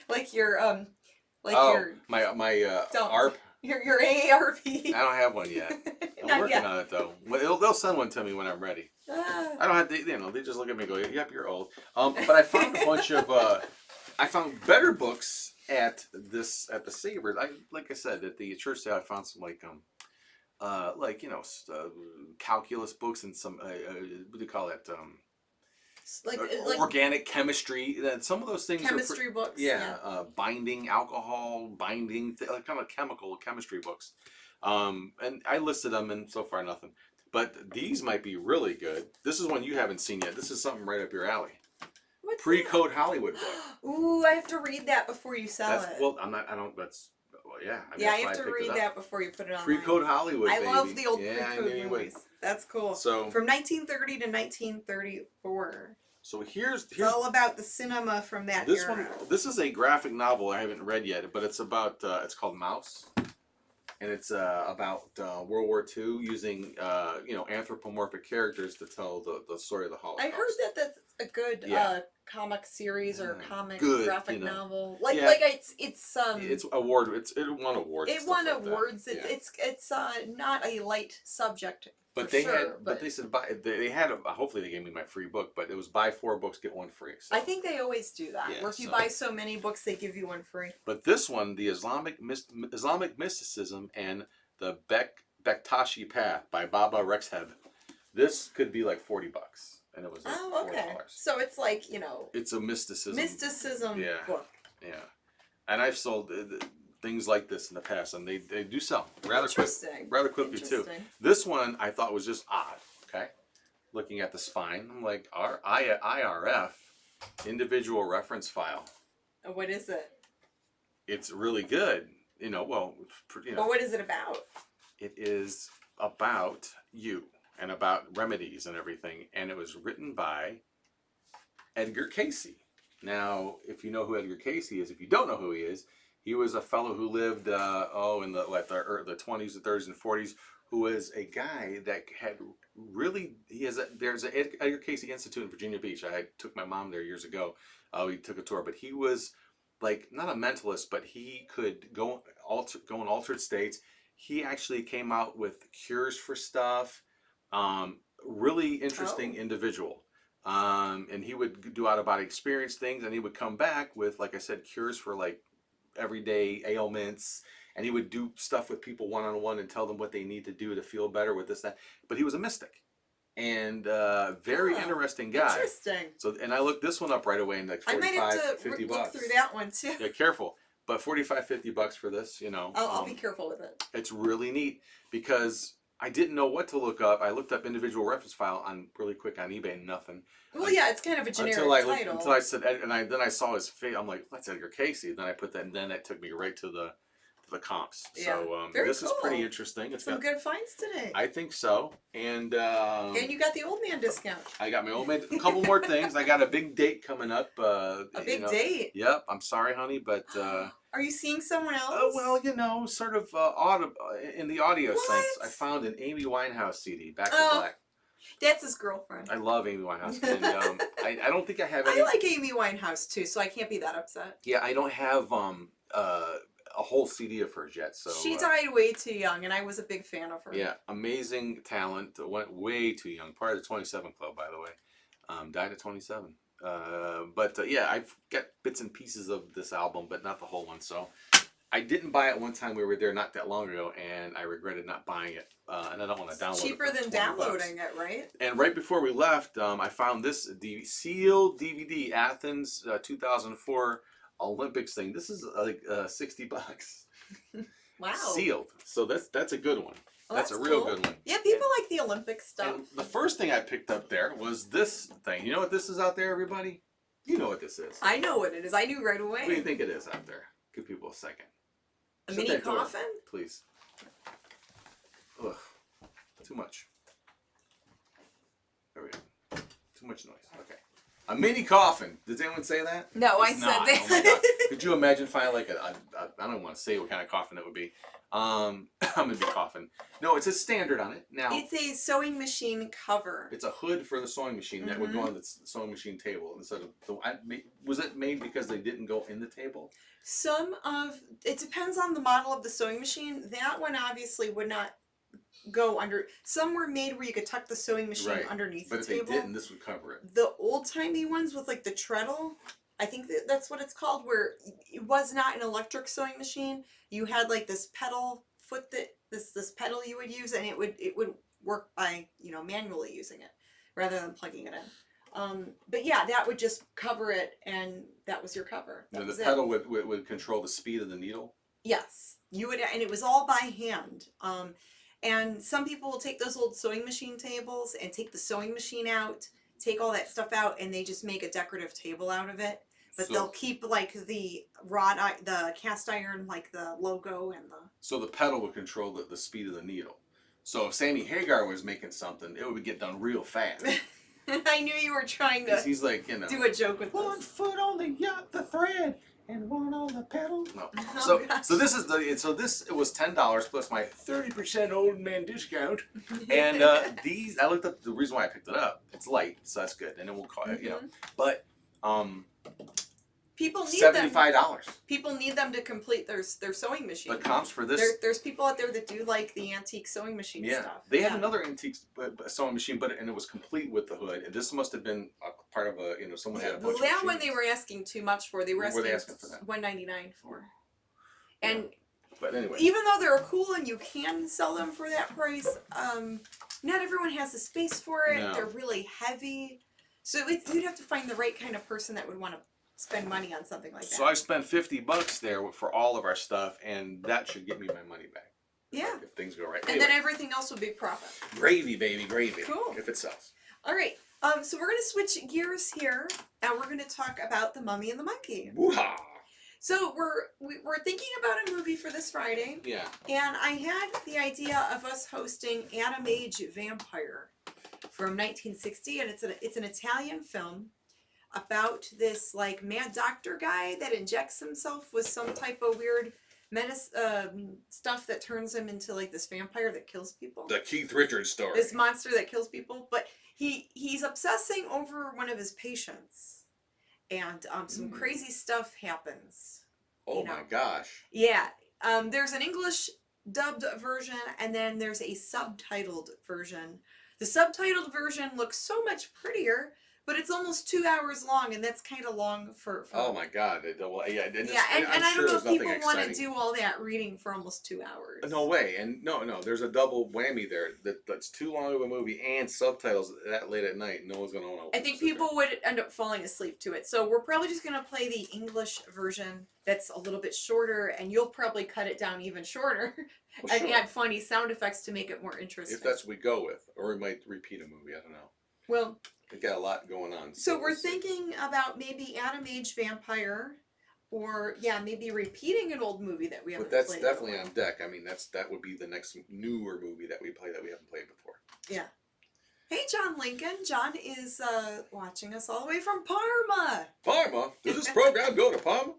like your your my don't ARP. your AARP. I don't have one yet. I'm Not working yet. on it though. They'll send one to me when I'm ready. Ah. I don't have to, they just look at me and go, "Yep, you're old." But I found a bunch of I found better books at the Sabres. Like I said, at the church sale, I found some calculus books and some what do you call it? like Organic chemistry. And some of those things chemistry are books. binding, alcohol, binding, like kind of chemistry books. And I listed them, and so far nothing. But these might be really good. This is one you haven't seen yet. This is something right up your alley. What's Pre-Code Hollywood book. Ooh, I have to read that before you sell it. Well, I'm not. I don't. That's. Well, yeah. I mean, I that's have why to picked read it up. that before you put it on. Pre-Code Hollywood. I baby. love the old Yeah, I pre-code knew you would. movies. That's cool. So from 1930 to 1934. So here's It's all about the cinema from that this era. one. This is a graphic novel I haven't read yet, but it's about. It's called Mouse, and it's about World War II using anthropomorphic characters to tell the story of the Holocaust. I heard that's a good comic series or comic graphic novel. Like it's award. It won awards. It won awards. It's not a light subject. But they said they had hopefully they gave me my free book, but it was buy 4 books get 1 free. So. I think they always do that. Yeah, where if you buy so many books, they give you 1 free. But this one, the Islamic mysticism and the Bektashi Path by Baba Rexheb, this could be like $40, and it was like $4. So it's like it's a mysticism book. Yeah, and I've sold things like this in the past, and they do sell rather quickly too. This one I thought was just odd. Okay, looking at the spine, I'm like, our IRF individual reference file. What is it? It's really good. But what is it about? It is about you and about remedies and everything, and it was written by Edgar Casey. Now, if you know who Edgar Casey is, if you don't know who he is, he was a fellow who lived in the 20s, the 30s, and 40s, who was a guy that had really there's an Edgar Casey Institute in Virginia Beach. I took my mom there years ago. We took a tour, but he was like not a mentalist, but he could go in altered states. He actually came out with cures for stuff. Really interesting individual. And he would do out-of-body experience things, and he would come back with, like I said, cures for like everyday ailments, and he would do stuff with people one-on-one and tell them what they need to do to feel better with this, that. But he was a mystic, and very interesting guy. Interesting. So, and I looked this one up right away, and like $45, I might have to $50. look through that one too. Yeah, careful. But $45, $50 for this, I'll be careful with it. It's really neat because I didn't know what to look up. I looked up individual reference file really quick on eBay, and nothing. Well, yeah, it's kind of a generic title. Until I said, then I saw his face. I'm like, that's Edgar Casey. Then I put that, and then it took me right to the comps. Yeah. So this is pretty interesting. It's some good finds today. I think so. And you got the old man discount. I got my old man. A couple more things. I got a big date coming up. A big date. Yep. I'm sorry, honey, but. Are you seeing someone else? Well, sort of in the audio sense. I found an Amy Winehouse CD, Back to Black. That's his girlfriend. I love Amy Winehouse, and I don't think I have any. I like Amy Winehouse too, so I can't be that upset. Yeah, I don't have a whole CD of hers yet. So she died way too young, and I was a big fan of her. Yeah, amazing talent. Went way too young. Part of the 27 Club, by the way. Died at 27. Yeah, I've got bits and pieces of this album, but not the whole one. So I didn't buy it one time. We were there not that long ago, and I regretted not buying it. And I don't want to download it. Cheaper than downloading it, right? And right before we left, I found this sealed DVD, Athens 2004 Olympics thing. This is like $60. Wow. Sealed. So that's a good one. Well, that's a real good one. Yeah, people like the Olympic stuff. And the first thing I picked up there was this thing. You know what this is out there, everybody? You know what this is. I know what it is. I knew right away. What do you think it is out there? Give people a second. A mini coffin? Please. Ugh. Too much. There we go. Too much noise. Okay. A mini coffin. Did anyone say that? No, I It's said not. that. Oh my God. Could you imagine finding like I don't want to say what kind of coffin it would be. I'm gonna be coffin. No, it's a standard on it. Now It's a sewing machine cover. it's a hood for the sewing machine that would go on the sewing machine table instead of was it made because they didn't go in the table? It depends on the model of the sewing machine. That one obviously would not go under. Some were made where you could tuck the sewing machine underneath but the if table. they didn't, this would cover it. The old-timey ones with like the treadle, I think that's what it's called, where it was not an electric sewing machine. You had like this pedal foot that this pedal you would use, and it would work by manually using it rather than plugging it in. But yeah, that would just cover it, and that was your cover. The pedal would control the speed of the needle. Yes, you would, and it was all by hand. And some people will take those old sewing machine tables and take the sewing machine out, take all that stuff out, and they just make a decorative table out of it. But they'll keep like the the cast iron, like the logo and the. So the pedal would control the speed of the needle. So if Sammy Hagar was making something, it would get done real fast. I knew you were trying to. He's like, do a joke with one this. foot on the thread and one on the pedal. No. Oh, So this is it was $10 plus my 30% old man discount. And these I looked up the reason why I picked it up. It's light, so that's good. And then we'll call it, But people need $75. People need them to complete their sewing machine. The comps for this. There's people out there that do like the antique sewing machine stuff. They had another antique sewing machine, and it was complete with the hood. And this must have been a part of a someone had a bunch of that one machines. they were asking too much for. They were What asking, for that? $199 for. And but anyway, even though they're cool and you can sell them for that price, not everyone has the space for it. No. They're really heavy, so you'd have to find the right kind of person that would want to spend money on something like that. So I spent $50 there for all of our stuff, and that should get me my money back. Yeah. If things go right. And then everything else will be profit. Gravy, baby, gravy. Cool. If it sells. All right. So we're going to switch gears here, and we're going to talk about The Mummy and the Monkey. Woo-ha! So we're thinking about a movie for this Friday. Yeah. And I had the idea of us hosting Atom Age Vampire from 1960, and it's an Italian film about this like mad doctor guy that injects himself with some type of weird menace stuff that turns him into like this vampire that kills people. The Keith Richards story. This monster that kills people, but he's obsessing over one of his patients, and some crazy stuff happens. Oh my gosh. Yeah. There's an English dubbed version, and then there's a subtitled version. The subtitled version looks so much prettier, but it's almost 2 hours long, and that's kind of long for Oh my God! And I don't know if people want to do all that reading for almost 2 hours. No way, and no, there's a double whammy there. That's too long of a movie and subtitles that late at night. No one's gonna want to. I think people would end up falling asleep to it, so we're probably just gonna play the English version that's a little bit shorter, and you'll probably cut it down even shorter and add funny sound effects to make it more interesting. If that's what we go with, or we might repeat a movie. I don't know. Well. We've got a lot going on. So we're thinking about maybe Atom Age Vampire, or maybe repeating an old movie that we haven't played. But that's definitely on deck. I mean, that would be the next newer movie that we play that we haven't played before. Yeah. Hey, John Lincoln. John is watching us all the way from Parma. Parma? Does this program go to Parma?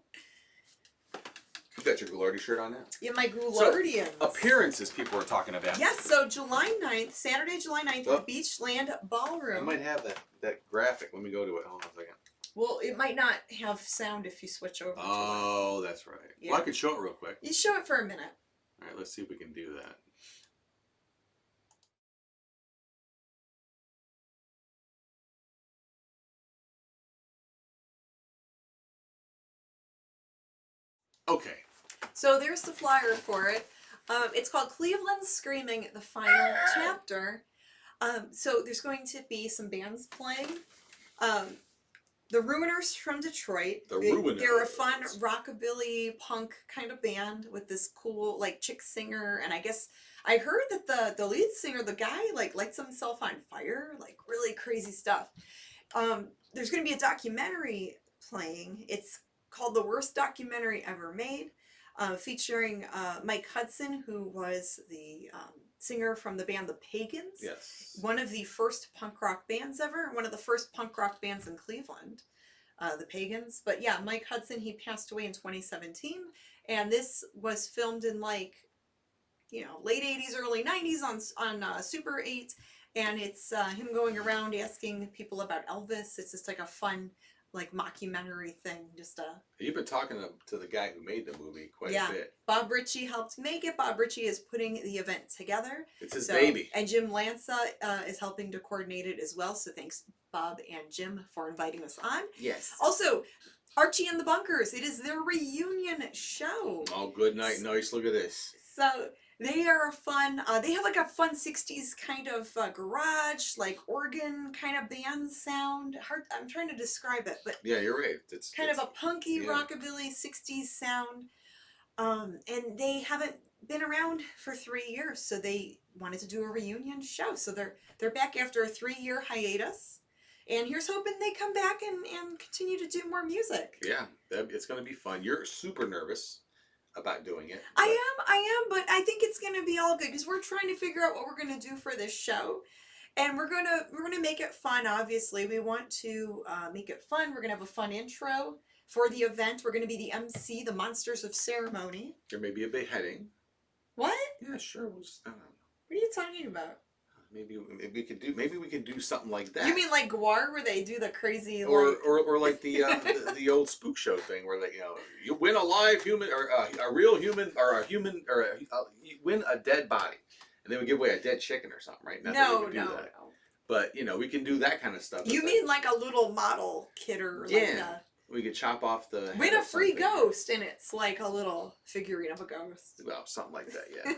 You got your Goulardi shirt on now? Yeah, my Goulardians. So, appearances people were talking about. Yes, so July 9th, Saturday, July 9th, at the Beachland Ballroom. I might have that graphic. Let me go to it. Hold on a second. Well, it might not have sound if you switch over to Oh, that's right. Yeah. Well, I could show it real quick. You show it for a minute. All right, let's see if we can do that. Okay. So there's the flyer for it. It's called Cleveland Screaming, the Final Chapter. So there's going to be some bands playing. The Ruiners from Detroit. They're a fun rockabilly punk kind of band with this cool like chick singer, and I guess I heard that the lead singer, the guy like lights himself on fire, like really crazy stuff. There's going to be a documentary playing. It's called The Worst Documentary Ever Made, featuring Mike Hudson, who was the singer from the band The Pagans. Yes. One of the first punk rock bands ever. One of the first punk rock bands in Cleveland. The Pagans. But yeah, Mike Hudson, he passed away in 2017. And this was filmed in like, you know, late 80s, early 90s on Super 8. And it's him going around asking people about Elvis. It's just like a fun, like, mockumentary thing. Just You've been talking to the guy who made the movie quite a bit. Bob Ritchie helped make it. Bob Ritchie is putting the event together. It's his baby. And Jim Lanza is helping to coordinate it as well. So thanks, Bob and Jim, for inviting us on. Yes. Also, Archie and the Bunkers. It is their reunion show. Oh, good night. Nice. Look at this. So they are fun. They have like a fun 60s kind of garage, like organ kind of band sound. I'm trying to describe it, but Yeah, you're right. It's kind of a punky rockabilly 60s sound. And they haven't been around for 3 years, so they wanted to do a reunion show. So they're back after a 3-year hiatus. And here's hoping they come back and continue to do more music. Yeah, it's going to be fun. You're super nervous about doing it. I am, but I think it's gonna be all good because we're trying to figure out what we're gonna do for this show, and we're gonna make it fun. Obviously, we want to make it fun. We're gonna have a fun intro for the event. We're gonna be the MC, the Munsters of Ceremony. There may be a beheading. What? Yeah, sure. We'll just, I don't know. What are you talking about? Maybe we could do something like that. You mean like Gwar, where they do the crazy or like the the old spook show thing where you win a live human or a real human or a human or you win a dead body and they would give away a dead chicken or something, right? No. But we can do that kind of stuff. You mean like a little model kid or we could chop off the win a free ghost and it's like a little figurine of a ghost. Well, something like that, yeah.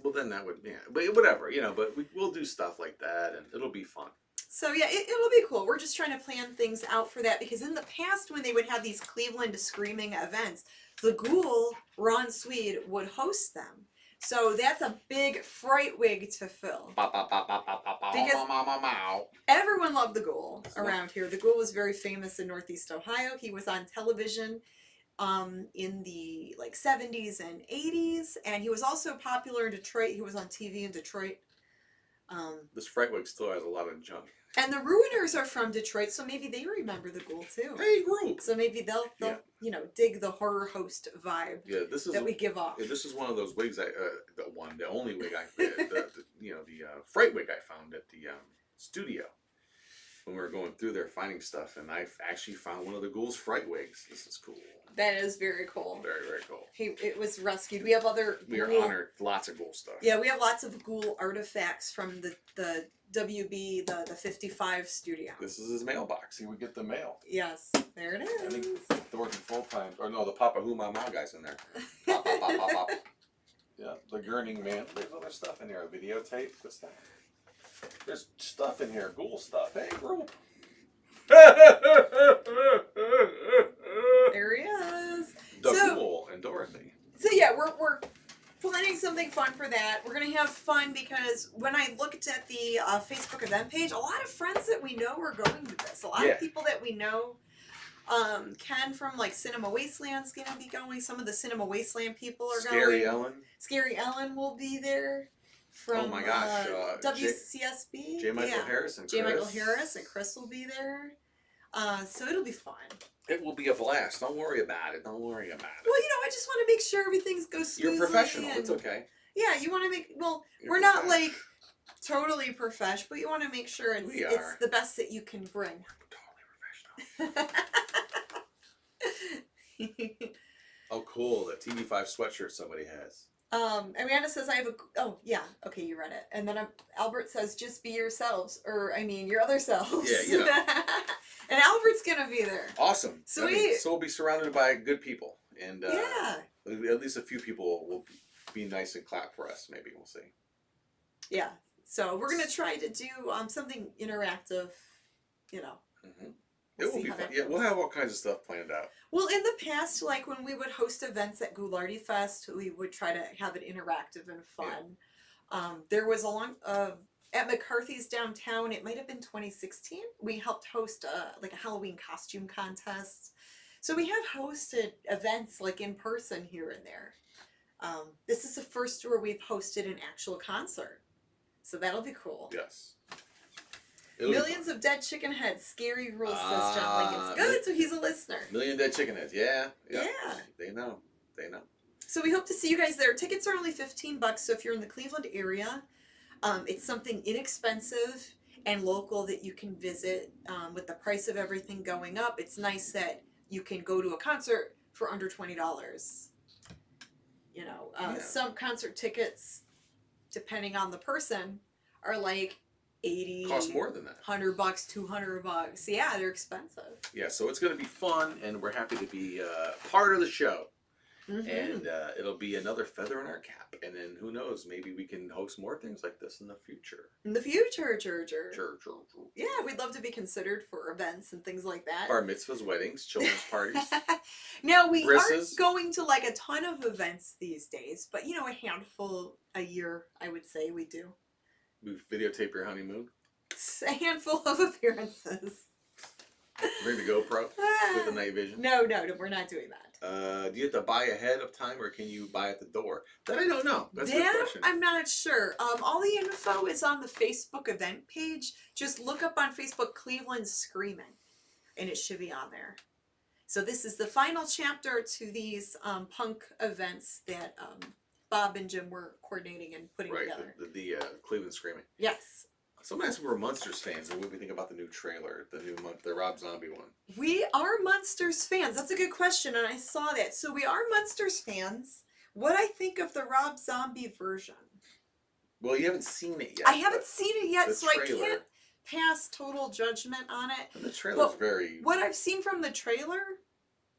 Well, then that would, but whatever, but we'll do stuff like that, and it'll be fun. So yeah, it'll be cool. We're just trying to plan things out for that because in the past when they would have these Cleveland Screaming events, the Ghoul, Ron Swede, would host them. So that's a big fright wig to fill. Because everyone loved the Ghoul around here. The Ghoul was very famous in Northeast Ohio. He was on television in the like 70s and 80s, and he was also popular in Detroit. He was on TV in Detroit. This fright wig still has a lot of junk. And the Ruiners are from Detroit, so maybe they remember the Ghoul too. Hey, group. So maybe they'll dig the horror host vibe. Yeah, this is that we give off. Yeah, this is one of those wigs the only wig the fright wig I found at the studio when we were going through there finding stuff, and I actually found one of the Ghoul's fright wigs. This is cool. That is very cool. Very, very cool. It was rescued. We have other. We are honored. Lots of Ghoul stuff. Yeah, we have lots of Ghoul artifacts from the WB, the 55 studio. This is his mailbox. See, we get the mail. Yes, there it is. I think they're working full time. Or no, the Papa Who Mama guy's in there. Pop, pop, pop, pop, pop. Yeah, the Gurning Man. There's other stuff in here. A videotape. What's that? There's stuff in here. Ghoul stuff. Hey, group. There he is. The Ghoul and Dorothy. So yeah, we're planning something fun for that. We're gonna have fun because when I looked at the Facebook event page, a lot of friends that we know are going to this. A lot of people that we know. Ken from like Cinema Wasteland's gonna be going. Some of the Cinema Wasteland people are going. Scary Ellen. Scary Ellen will be there. From oh my gosh, WCSB. J. Michael Harris and J. Chris. Michael Harris and Chris will be there. So it'll be fun. It will be a blast. Don't worry about it. Don't worry about it. Well, I just want to make sure everything goes smoothly. You're professional. It's okay. Yeah, you want to make. Well, You're we're not like totally professional, but you want to make sure it's the best that you can bring. We're totally professional. Oh, cool! The TV5 sweatshirt somebody has. Amanda says I have a. Oh yeah, okay, you read it. And then Albert says just be yourselves, or I mean your other selves. Yeah, And Albert's gonna be there. Awesome. Sweet. So we'll be surrounded by good people, and yeah, at least a few people will be nice and clap for us. Maybe we'll see. Yeah. So we're gonna try to do something interactive. Mm-hmm. It will be fun. Yeah, we'll have all kinds of stuff planned out. Well, in the past, like when we would host events at Ghoulardi Fest, we would try to have it interactive and fun. Yeah. There was at McCarthy's downtown, it might have been 2016, we helped host like a Halloween costume contest. So we have hosted events like in person here and there. This is the first where we've hosted an actual concert. So that'll be cool. Yes. Millions of dead chicken heads. Scary rules, says John Lincoln. Good, so he's a listener. Million dead chicken heads. Yeah. Yeah. They know. They know. So we hope to see you guys there. Tickets are only $15, so if you're in the Cleveland area, it's something inexpensive and local that you can visit. With the price of everything going up, it's nice that you can go to a concert for under $20. You know, some concert tickets, depending on the person, are like 80. Cost more than that. $100, $200. Yeah, they're expensive. Yeah, so it's going to be fun, and we're happy to be part of the show. Mm-hmm. And it'll be another feather in our cap. And then who knows, maybe we can host more things like this in the future. In the future, Church. Sure. Yeah, we'd love to be considered for events and things like that. Bar mitzvahs, weddings, children's parties. Now, we Brisses. aren't going to like a ton of events these days, but you know, a handful a year, I would say we do. We videotape your honeymoon. It's a handful of appearances. Bring the GoPro with the night vision. No, we're not doing that. Do you have to buy ahead of time, or can you buy at the door? That I don't know. That's a good question. I'm not sure. All the info is on the Facebook event page. Just look up on Facebook Cleveland Screaming, and it should be on there. So this is the final chapter to these punk events that Bob and Jim were coordinating and putting together. The Cleveland Screaming. Yes. Sometimes we're Munsters fans, and what we think about the new trailer, the Rob Zombie one. We are Munsters fans. That's a good question, and I saw that. So we are Munsters fans. What I think of the Rob Zombie version? Well, you haven't seen it yet. I haven't seen it yet, so I trailer. can't pass total judgment on it. And the trailer's But very... What I've seen from the trailer,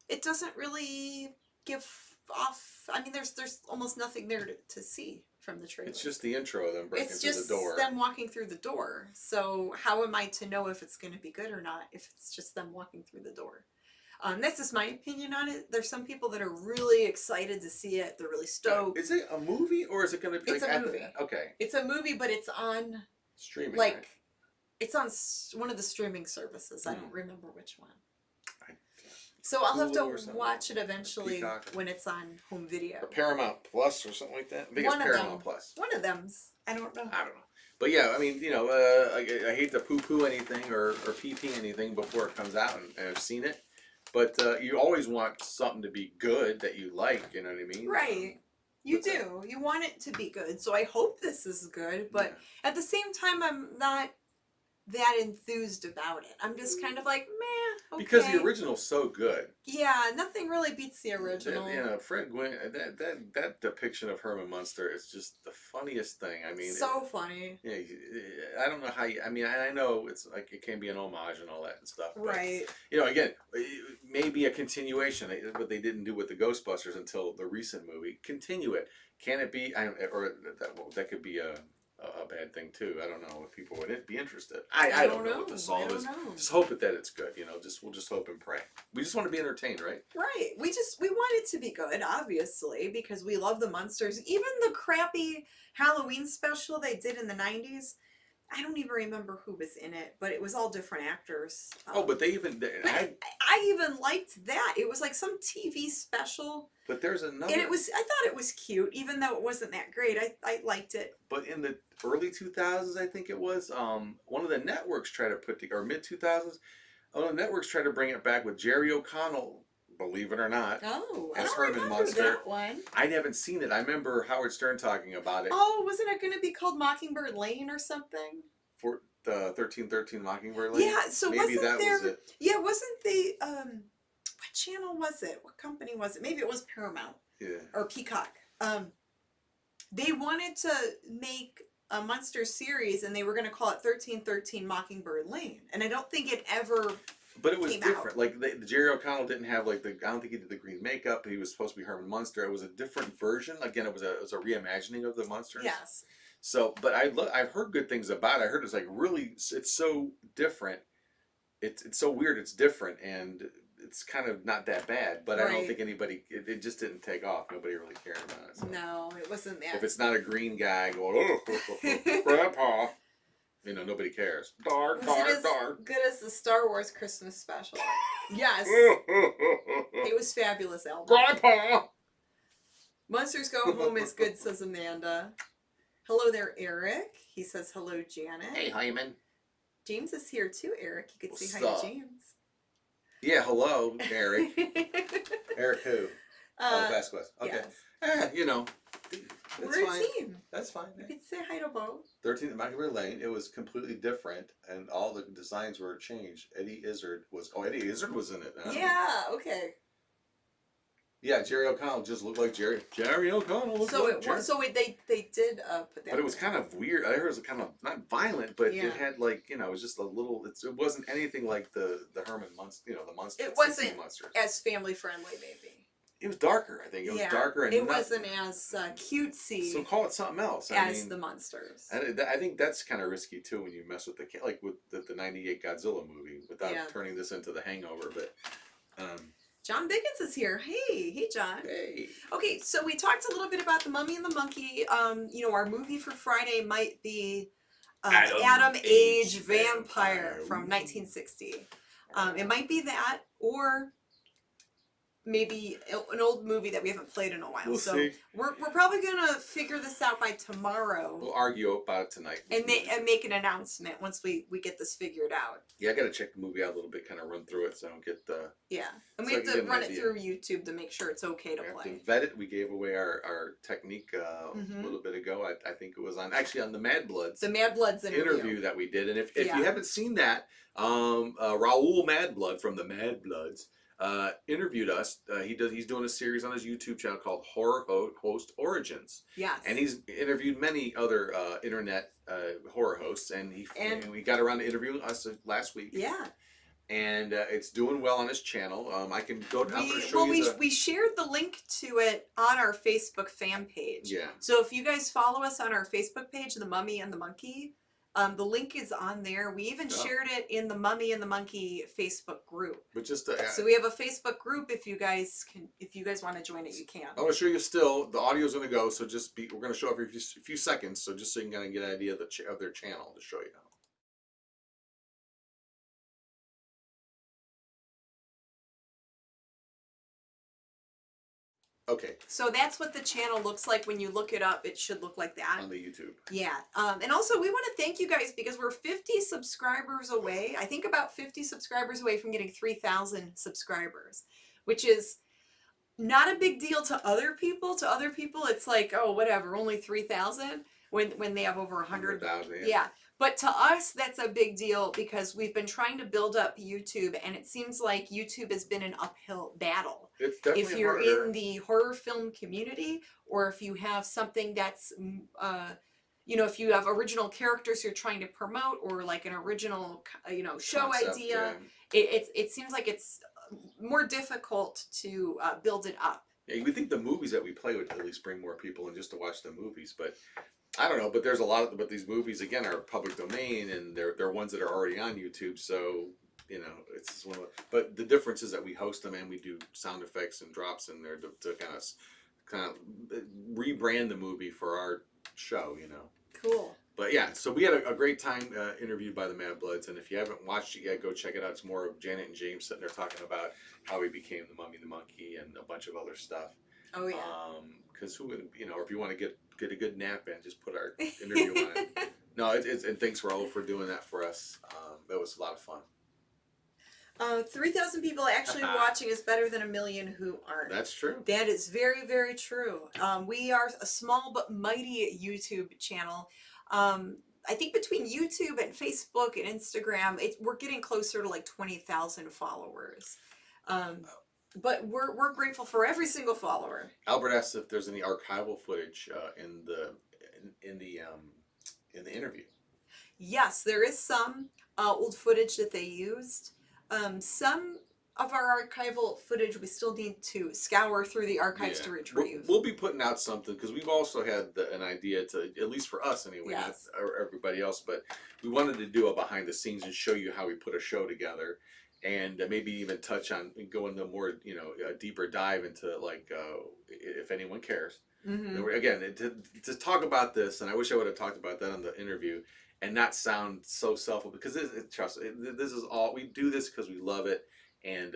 it doesn't really give off. I mean, there's almost nothing there to see from the trailer. It's just the intro of them breaking It's through just the door. them walking through the door. So how am I to know if it's going to be good or not if it's just them walking through the door? That's just my opinion on it. There's some people that are really excited to see it. They're really stoked. Is it a movie, or is it going to be It's a movie. Okay. It's a movie, but it's on Streaming. like right? it's on one of the streaming services. I don't remember which one. So I'll have Hulu or to something. watch it eventually Peacock. when it's on home video. Or Paramount Plus or something like that. I think One it's of Paramount them. Plus. One of them's. I don't know. I don't know. But yeah, I mean, you know, I hate to poo-poo anything or pee-pee anything before it comes out, and I've seen it. But you always want something to be good that you like, you know what I mean? Right. You What's that? do. You want it to be good. So I hope this is good. But at the same time, I'm not that enthused about it. I'm just kind of like, meh, okay. Because the original's so good. Yeah, nothing really beats the original. Yeah, Fred Gwynn, that depiction of Herman Munster is just the funniest thing. I mean, so funny. Yeah, I don't know how you, I mean, I know it's like it can be an homage and all that and stuff. But, Right. you know, again, maybe a continuation, what they didn't do with the Ghostbusters until the recent movie. Continue it. Can it be, or that could be a bad thing too. I don't know if people would be interested. I don't know what the solve is. Just hope that it's good. You know, we'll just hope and pray. We just want to be entertained, right? Right. We want it to be good, obviously, because we love the Munsters. Even the crappy Halloween special they did in the 90s, I don't even remember who was in it, but it was all different actors. But they even... I even liked that. It was like some TV special. But there's another... And I thought it was cute, even though it wasn't that great. I liked it. But in the early 2000s, I think it was, one of the networks tried to put together, or mid-2000s, one of the networks tried to bring it back with Jerry O'Connell, believe it or not. Oh, I as don't Herman remember Munster. that one. I haven't seen it. I remember Howard Stern talking about it. Oh, wasn't it going to be called Mockingbird Lane or something? For the 1313 Mockingbird Lane? Yeah, so maybe wasn't that there... was it. Yeah, wasn't the... what channel was it? What company was it? Maybe it was Paramount. Yeah. Or Peacock. They wanted to make a Munster series, and they were going to call it 1313 Mockingbird Lane. And I don't think it ever... But it was came different. out. Like, the Jerry O'Connell didn't have, like, I don't think he did the green makeup. He was supposed to be Herman Munster. It was a different version. Again, it was a reimagining of the Munsters. Yes. So, but I've heard good things about it. I heard it's like really, it's so different. It's so weird. It's different, and it's kind of not that bad. But I don't Right. think anybody. It just didn't take off. Nobody really cared about it. So. No, it wasn't that. If it's not a green guy going, oh, Grandpa, you know, nobody cares. Dark, Was it as dark. good as the Star Wars Christmas special? Yes. It was fabulous, Albert. Grandpa. Munsters Go Home is good, says Amanda. Hello there, Eric. He says hello, Janet. Hey, Hyman. James is here too, Eric. You could say What's hi up? to James. Yeah, hello, Eric. Eric who? Vasquez. Okay. Yes. You know, that's We're fine. a team. That's fine. You could say hi to both. 13th Montgomery Lane. It was completely different, and all the designs were changed. Eddie Izzard was in it. Huh? Yeah, okay. Yeah, Jerry O'Connell just looked like Jerry. Jerry O'Connell looked like Jerry. They did put that. But it was kind of weird. I heard it was kind of not violent, but Yeah. it had like it was just a little. It wasn't anything like the Herman Munster, the Munsters. It wasn't Munsters. as family friendly, maybe. It was darker. I think it was darker and it wasn't as cutesy So call it something else. as the Munsters. And I think that's kind of risky too when you mess with like with the '98 Godzilla movie without turning this into The Hangover. But John Biggins is here. Hey, John. hey, Okay, so we talked a little bit about the Mummy and the Monkey. Our movie for Friday might be Adam Age Vampire from 1960. It might be that, or maybe an old movie that we haven't played in a while. We'll see. We're probably gonna figure this out by tomorrow. We'll argue about it tonight. And make an announcement once we get this figured out. Yeah, I gotta check the movie out a little bit, kind of run through it, so I don't get the. Yeah, and So we have you to get an run it idea. through YouTube to make sure it's okay to We have play. to vet it. We gave away our technique a little bit ago. I think it was on the Mad Bloods. The Mad Bloods interview that we did, and if Yeah. you haven't seen that, Raul Madblood from the Mad Bloods interviewed us. He's doing a series on his YouTube channel called Horror Host Origins, Yes. and he's interviewed many other internet horror hosts, and we got around to interviewing us last week. Yeah. And it's doing well on his channel. I can go. I'm going to show you. We shared the link to it on our Facebook fan page. Yeah. So if you guys follow us on our Facebook page, The Mummy and the Monkey, the link is on there. We even shared it in the Mummy and the Monkey Facebook group. But just so we have a Facebook group. If you guys want to join it, you can. I want to show you still. The audio's going to go, so we're going to show every few seconds, so just so you can kind of get an idea of their channel to show you. Okay. So that's what the channel looks like when you look it up. It should look like that. On the YouTube. Yeah. And also we want to thank you guys because we're 50 subscribers away. I think about 50 subscribers away from getting 3,000 subscribers, which is not a big deal to other people. To other people, it's like, oh, whatever, only 3,000 when they have over 100,000. Yeah. But to us, that's a big deal because we've been trying to build up YouTube, and it seems like YouTube has been an uphill battle. It's definitely if you're harder. in the horror film community, or if you have something that's, if you have original characters you're trying to promote, or like an original, show Concept, idea, yeah. it seems like it's more difficult to build it up. Yeah, you would think the movies that we play would at least bring more people in just to watch the movies, but I don't know. But there's a lot but these movies again are public domain, and they're ones that are already on YouTube. So it's just one of but the difference is that we host them and we do sound effects and drops in there to kind of rebrand the movie for our show. Cool. But yeah, so we had a great time interviewed by the Mad Bloods, and if you haven't watched it yet, go check it out. It's more of Janet and James sitting there talking about how he became the Mummy and the Monkey and a bunch of other stuff. Oh yeah. Because who would or if you want to get a good nap in, just put our interview on it. No, it's and thanks Raul for doing that for us. That was a lot of fun. 3,000 people actually watching is better than 1 million who aren't. That's true. That is very, very true. We are a small but mighty YouTube channel. I think between YouTube and Facebook and Instagram, we're getting closer to like 20,000 followers. But we're grateful for every single follower. Albert asked if there's any archival footage in the interview. Yes, there is some old footage that they used. Some of our archival footage we still need to scour through the archives to retrieve. We'll be putting out something because we've also had an idea to, at least for us anyway, Yes. not everybody else, but we wanted to do a behind the scenes and show you how we put a show together, and maybe even touch on go into more a deeper dive into like if anyone cares. Mm-hmm. Again, to talk about this, and I wish I would have talked about that on the interview and not sound so selfish because trust me, this is all we do this because we love it. And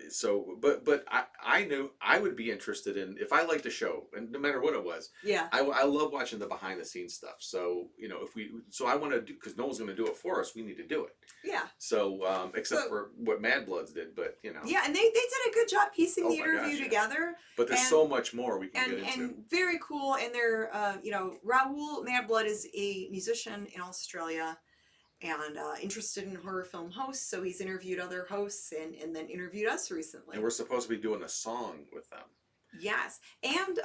so, but I knew I would be interested in, if I liked a show, and no matter what it was, Yeah. I love watching the behind the scenes stuff. So so I want to do, because no one's going to do it for us. We need to do it. Yeah. So except for what Mad Bloods did, but Yeah, and they did a good job piecing the interview together. But there's so much more we can get into. And very cool. And they're Raoul Madblood is a musician in Australia, and interested in horror film hosts, so he's interviewed other hosts and then interviewed us recently. And we're supposed to be doing a song with them. Yes, and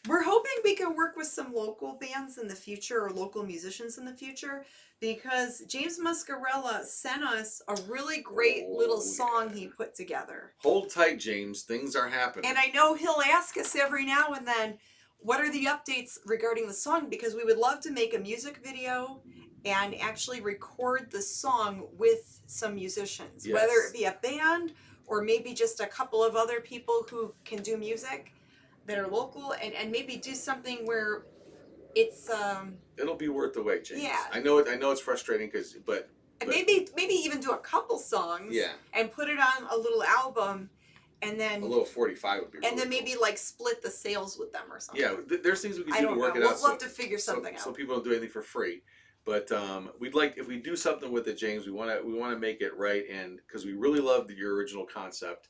we're hoping we can work with some local bands in the future, or local musicians in the future, because James Muscarella sent us a really great little song he put together. Hold tight, James. Things are happening. And I know he'll ask us every now and then, what are the updates regarding the song? Because we would love to make a music video and actually record the song with some musicians, yes. whether it be a band or maybe just a couple of other people who can do music that are local, and maybe do something where it's it'll be worth the wait, James. Yeah. I know it's frustrating but maybe even do a couple songs, yeah, and put it on a little album, and then a little 45 would be really and then cool. maybe like split the sales with them or something. Yeah, there's things we can I do don't to work know. it out. We'll have to figure something out. So people don't do anything for free. But we'd like, if we do something with it, James, we want to make it right, and because we really loved your original concept.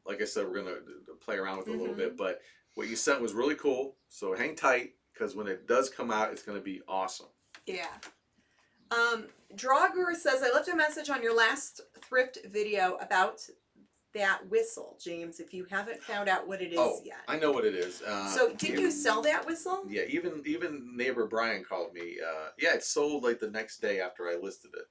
Like I said, we're gonna play around with it a little bit, but what you sent was really cool. So hang tight, because when it does come out, it's gonna be awesome. Yeah. Draugr says, I left a message on your last thrift video about that whistle, James, if you haven't found out what it is yet. I know what it is. So did you sell that whistle? Yeah, even neighbor Brian called me. Yeah, it sold like the next day after I listed it.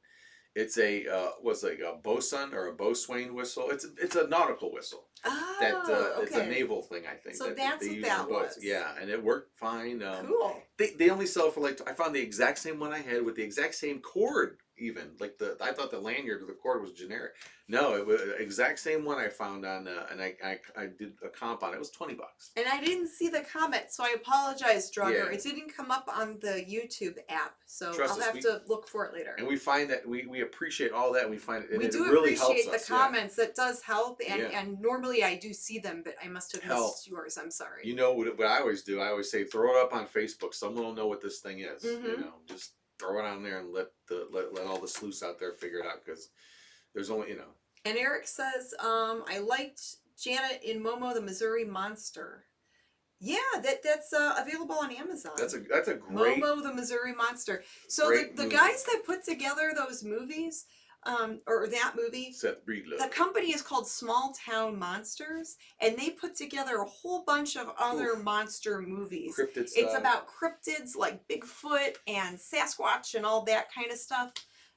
It's a like a bosun or a boatswain whistle. It's a nautical whistle. Oh, Okay. it's a naval thing, I think. So that that's they what use that on boats. was. Yeah, and it worked fine. Cool. They only sell for I found the exact same one I had with the exact same cord. Even I thought the lanyard of the cord was generic. No, it was the exact same one I found on, and I did a comp on it. It was $20. And I didn't see the comment, so I apologize, Draugr. Yeah. It didn't come up on the YouTube app, so Trust I'll us, have to look for it later. And we find that we appreciate all that, and we find it. And We it do really appreciate helps the us, comments. That does help, and, Yeah. and normally I do see them, but I must have missed yours. I'm sorry. You know what I always do? I always say, throw it up on Facebook. Someone will know what this thing is. You Mhm. know, just throw it on there and let all the sleuths out there figure it out, because there's only And Eric says, I liked Janet in Momo the Missouri Monster. Yeah, that's available on Amazon. that's a great Momo the Missouri Monster. So great the movie. guys that put together those movies, or that movie, Seth Breedlove. the company is called Small Town Monsters, and they put together a whole bunch of other Oof. monster movies. Cryptid It's stuff. about cryptids like Bigfoot and Sasquatch and all that kind of stuff.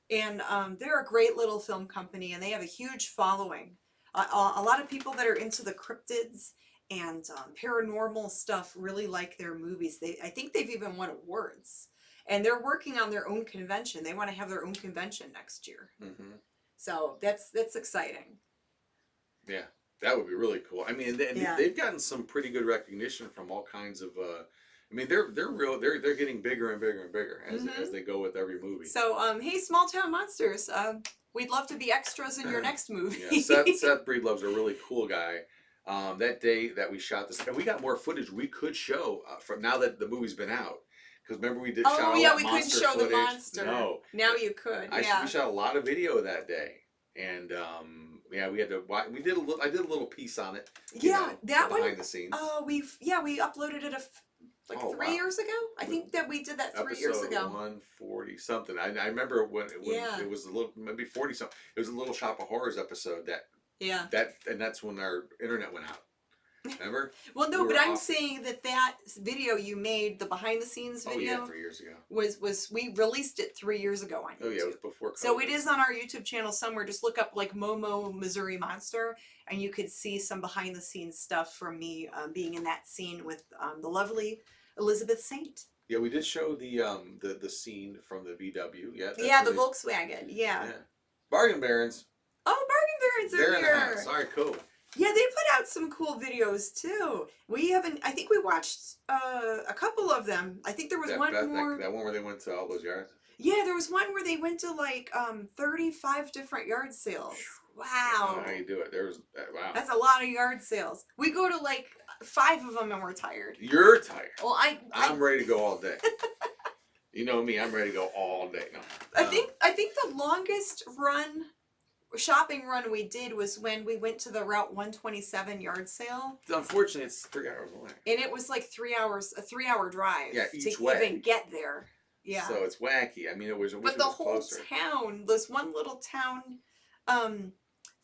And they're a great little film company, and they have a huge following. A lot of people that are into the cryptids and paranormal stuff really like their movies. I think they've even won awards. And they're working on their own convention. They want to have their own convention next year. Mm-hmm. So that's exciting. Yeah, that would be really cool. I mean, they've gotten some pretty good recognition from all kinds of. I mean, they're getting bigger and bigger and bigger as they go with every movie. So hey, Small Town Monsters, we'd love to be extras in your next movie. Yeah, Seth Breedlove's a really cool guy. That day that we shot this, and we got more footage we could show from now that the movie's been out. Because remember we shot all we that couldn't monster show footage. the monster. No, Now you could. we shot a lot of video that day, and yeah, we had to. I did a little piece on it. That behind one. the scenes. We uploaded it 3 years ago. I think that we did that 3 years ago. Episode 140 something. I remember when it was a little, maybe 40 something. It was a Little Shop of Horrors episode and that's when our internet went out. Remember? Well, no, but I'm saying that video you made, the behind the scenes video, 3 years ago, was we released it 3 years ago on YouTube. Oh yeah, it was before COVID. So it is on our YouTube channel somewhere. Just look up like Momo Missouri Monster, and you could see some behind the scenes stuff from me being in that scene with the lovely Elizabeth Saint. Yeah, we did show the scene from the VW. Yeah, the Volkswagen. Yeah. Bargain Barons. Oh, Bargain Barons They're are in here. the house. All right, cool. Yeah, they put out some cool videos too. I think we watched a couple of them. I think there was one more. That one where they went to all those yards. Yeah, there was one where they went to like 35 different yard sales. I don't Wow. know how you do it. There was wow. That's a lot of yard sales. We go to like 5 of them and we're tired. You're tired. Well, I'm ready to go all day. You know me, I'm ready to go all day. No. I think the longest shopping run we did was when we went to the Route 127 yard sale. Unfortunately, it's 3 hours away. And it was like 3 hours, a 3-hour drive each to way. even get there. Yeah. So it's wacky. I mean, it was. But the whole town, this one little town,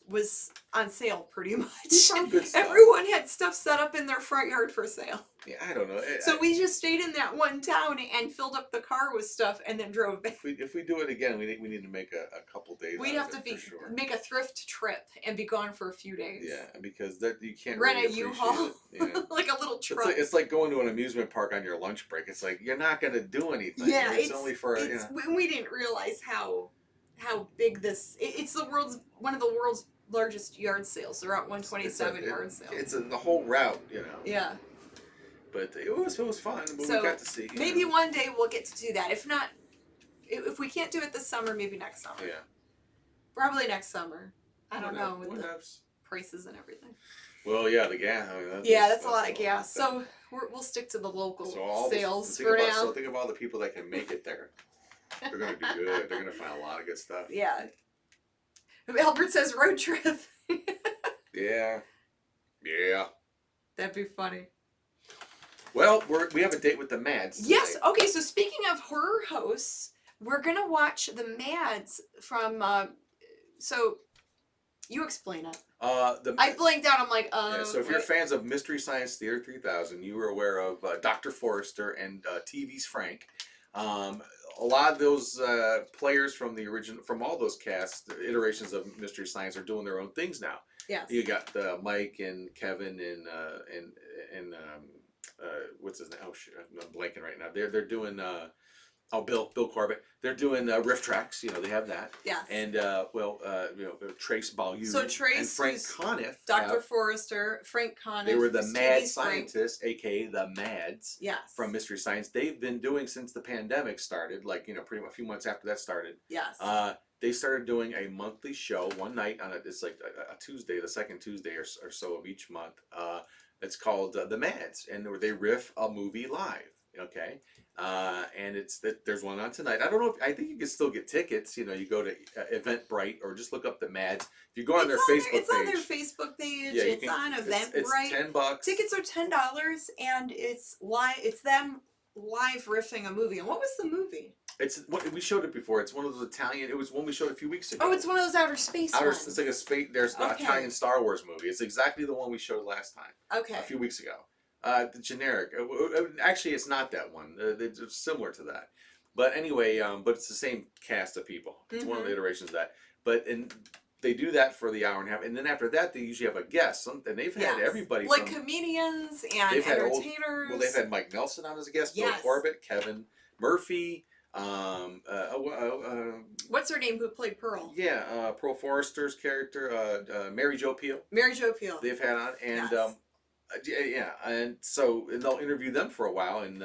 was on sale pretty much. Found good stuff. Everyone had stuff set up in their front yard for sale. Yeah, I don't know. So we just stayed in that one town and filled up the car with stuff and then drove back. If we do it again, we need to make a couple days. We'd out have of to it for sure. make a thrift trip and be gone for a few days. Yeah, because that you can't Rent really a appreciate U-Haul, it. Yeah. like a little truck. It's like going to an amusement park on your lunch break. It's like you're not gonna do anything. Yeah, it's only for we didn't realize how big this. It's one of the world's largest yard sales. They're at 127 yard sale. It's the whole route, Yeah. But it was fun. But So we got to see. Maybe one day we'll get to do that. If not, if we can't do it this summer, maybe next summer. Yeah. Probably next summer. I don't know with the Perhaps. prices and everything. Well, yeah, the gas. I mean, That's a lot of gas. So we'll stick to the local sales for now. So think of all the people that can make it there. They're gonna do good. They're gonna find a lot of good stuff. Yeah. Albert says road trip. Yeah. Yeah. That'd be funny. Well, we have a date with the Mads tonight. Yes. Okay. So speaking of horror hosts, we're gonna watch the Mads from. So, you explain it. I blanked out. I'm like, Yeah, so if you're fans of Mystery Science Theater 3000, you were aware of Dr. Forrester and TV's Frank. A lot of those players from all those cast iterations of Mystery Science are doing their own things now. Yes. You got Mike and Kevin and what's his name? Oh shit, I'm blanking right now. They're doing Bill Corbett. They're doing riff tracks. They have that. Yes. And Trace Beaulieu. So Trace and Frank Conniff. Dr. Forrester, Frank Conniff. They were the mad TV's scientists, aka the Mads. Yes. From Mystery Science. They've been doing since the pandemic started. Pretty much a few months after that started. Yes. They started doing a monthly show one night on it's like a Tuesday, the second Tuesday or so of each month. It's called the Mads, and they riff a movie live. Okay. And there's one on tonight. I don't know I think you can still get tickets. You go to Eventbrite or just look up the Mads. If you go on their Facebook page. It's on their Facebook page. Yeah, it's on Eventbrite. It's $10. Tickets are $10, and it's them live riffing a movie. And what was the movie? We showed it before. It's one of those Italian. It was one we showed a few weeks ago. Oh, it's one of those outer space ones. It's like a space. There's an Italian Star Wars movie. It's exactly the one we showed last time. Okay. A few weeks ago. The generic. Actually, it's not that one. It's similar to that. But anyway, but it's the same cast of people. It's one of the iterations of that. And they do that for the hour and a half, and then after that, they usually have a guest. And they've had everybody like comedians and entertainers. They've had Mike Nelson on as a guest. Bill Corbett, Kevin Murphy. What's her name? Who played Pearl? Yeah, Pearl Forrester's character, Mary Jo Pehl. Mary Jo Pehl. They've had on, and and so they'll interview them for a while and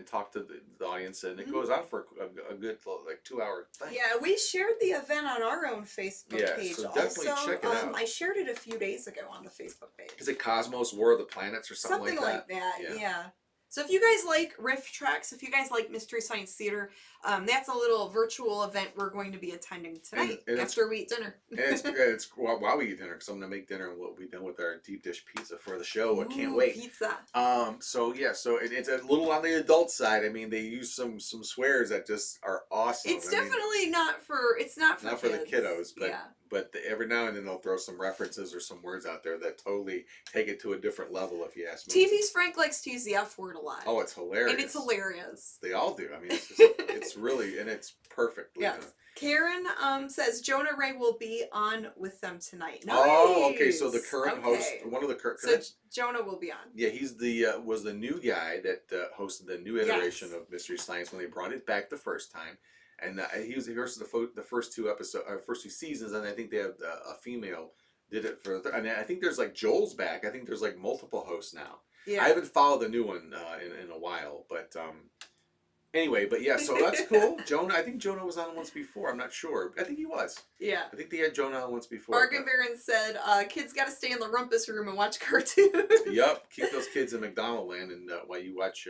talk to the audience, and it goes on for a good 2-hour thing. Yeah, we shared the event on our own Facebook page. So definitely check it out. I shared it a few days ago on the Facebook page. Is it Cosmos War of the Planets or something like that? Yeah. So if you guys like riff tracks, if you guys like Mystery Science Theater, that's a little virtual event we're going to be attending tonight after we eat dinner. And it's while we eat dinner, because I'm going to make dinner and we'll be done with our deep dish pizza for the show. I can't wait. Pizza. So it's a little on the adult side. I mean, they use some swears that just are awesome. It's definitely not for the kiddos, but yeah. But every now and then they'll throw some references or some words out there that totally take it to a different level, if you ask me. TV's Frank likes to use the F word a lot. Oh, it's hilarious. And it's hilarious. They all do. I mean, it's really, and it's perfect. Yes. Karen says Jonah Ray will be on with them tonight. Nice. Oh, okay. So the current host, one of the current. So Jonah will be on. Yeah, he's was the new guy that hosted the new iteration of Mystery Science when they brought it back the first time. And he hosted the first two seasons, and I think they have a female did it for. And I think there's Joel's back. I think there's multiple hosts now. Yeah. I haven't followed the new one in a while, but Anyway, but yeah, so that's cool. Jonah, I think Jonah was on once before. I'm not sure. I think he was. Yeah. I think they had Jonah on once before. Bargain Baron said, kids got to stay in the rumpus room and watch cartoons. Yep, keep those kids in McDonald land and while you watch.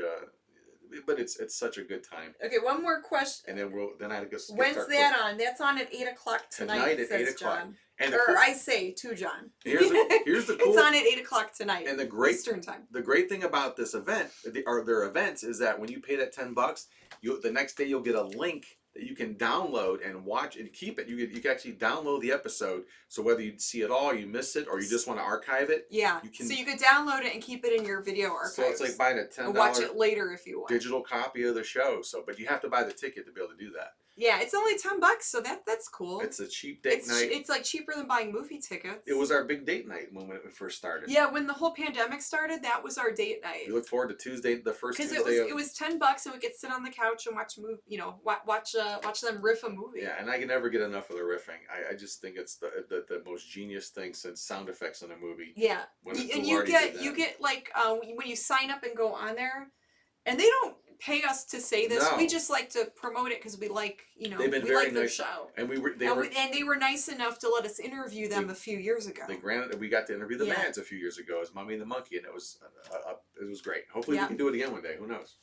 But it's such a good time. Okay, one more question. And then I had to go. When's that on? That's on at 8 o'clock tonight. At says 8 o'clock. John. And Or I say to John. here's the cool. It's on at 8 o'clock tonight. And the great Eastern time. The great thing about this event, or their events, is that when you pay that $10, the next day you'll get a link that you can download and watch and keep it. You can actually download the episode. So whether you see it all, you miss it, or you just want to archive it. Yeah. So you could download it and keep it in your video archives. So it's like buying a $10 watch it later if you want. digital copy of the show. So, but you have to buy the ticket to be able to do that. Yeah, it's only $10, so that's cool. It's a cheap date night. It's like cheaper than buying movie tickets. It was our big date night when it first started. Yeah, when the whole pandemic started, that was our date night. We look forward to Tuesday, the first Tuesday. Because it was $10 and we could sit on the couch and watch watch them riff a movie. Yeah, and I can never get enough of the riffing. I just think it's the most genius thing since sound effects in a movie. Yeah, and you get like when you sign up and go on there, and they don't pay us to say this. No. We just like to promote it because we like They've been we very like their nice. show. And they were nice enough to let us interview them a few years ago. We got to interview the Mads a few years ago as Mummy and the Monkey, and it was great. Hopefully we can do it again one day. Who knows?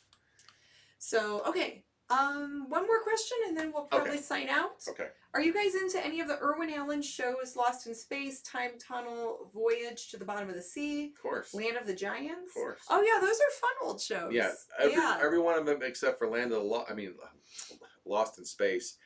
So okay. One more question and then we'll probably sign out. Okay. Are you guys into any of the Irwin Allen shows? Lost in Space, Time Tunnel, Voyage to the Bottom of the Sea, Of course. Land of the Giants? Of course. Oh yeah, those are fun old shows. Yeah. Every one of them except for Lost in Space.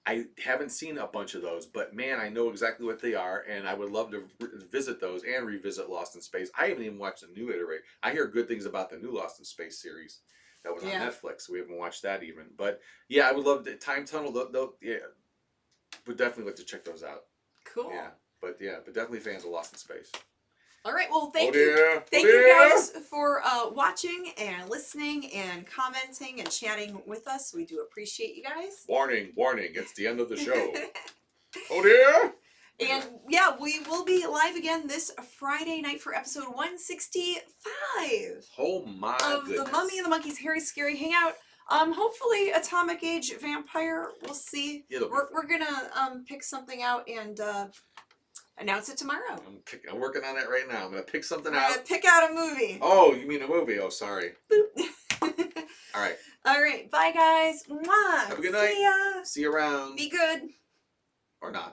I haven't seen a bunch of those, but man, I know exactly what they are, and I would love to visit those and revisit Lost in Space. I haven't even watched the new iteration. I hear good things about the new Lost in Space series that was on Netflix. We haven't watched that even, but yeah, I would love the Time Tunnel. Would definitely like to check those out. Cool. Yeah, but definitely fans of Lost in Space. All right, well, thank you guys for watching and listening and commenting and chatting with us. We do appreciate you guys. Warning, it's the end of the show. Oh dear! And yeah, we will be live again this Friday night for episode 165. Oh my goodness. Of the Mummy and the Monkey's Harry Scary Hangout. Hopefully Atomic Age Vampire. We'll see. We're gonna pick something out and announce it tomorrow. I'm working on it right now. I'm gonna pick something We're out. gonna pick out a movie. Oh, you mean a movie? Oh, sorry. Boop. All right. All right. Bye, guys. Mwah. Have a good night. See ya. See you around. Be good. Or not.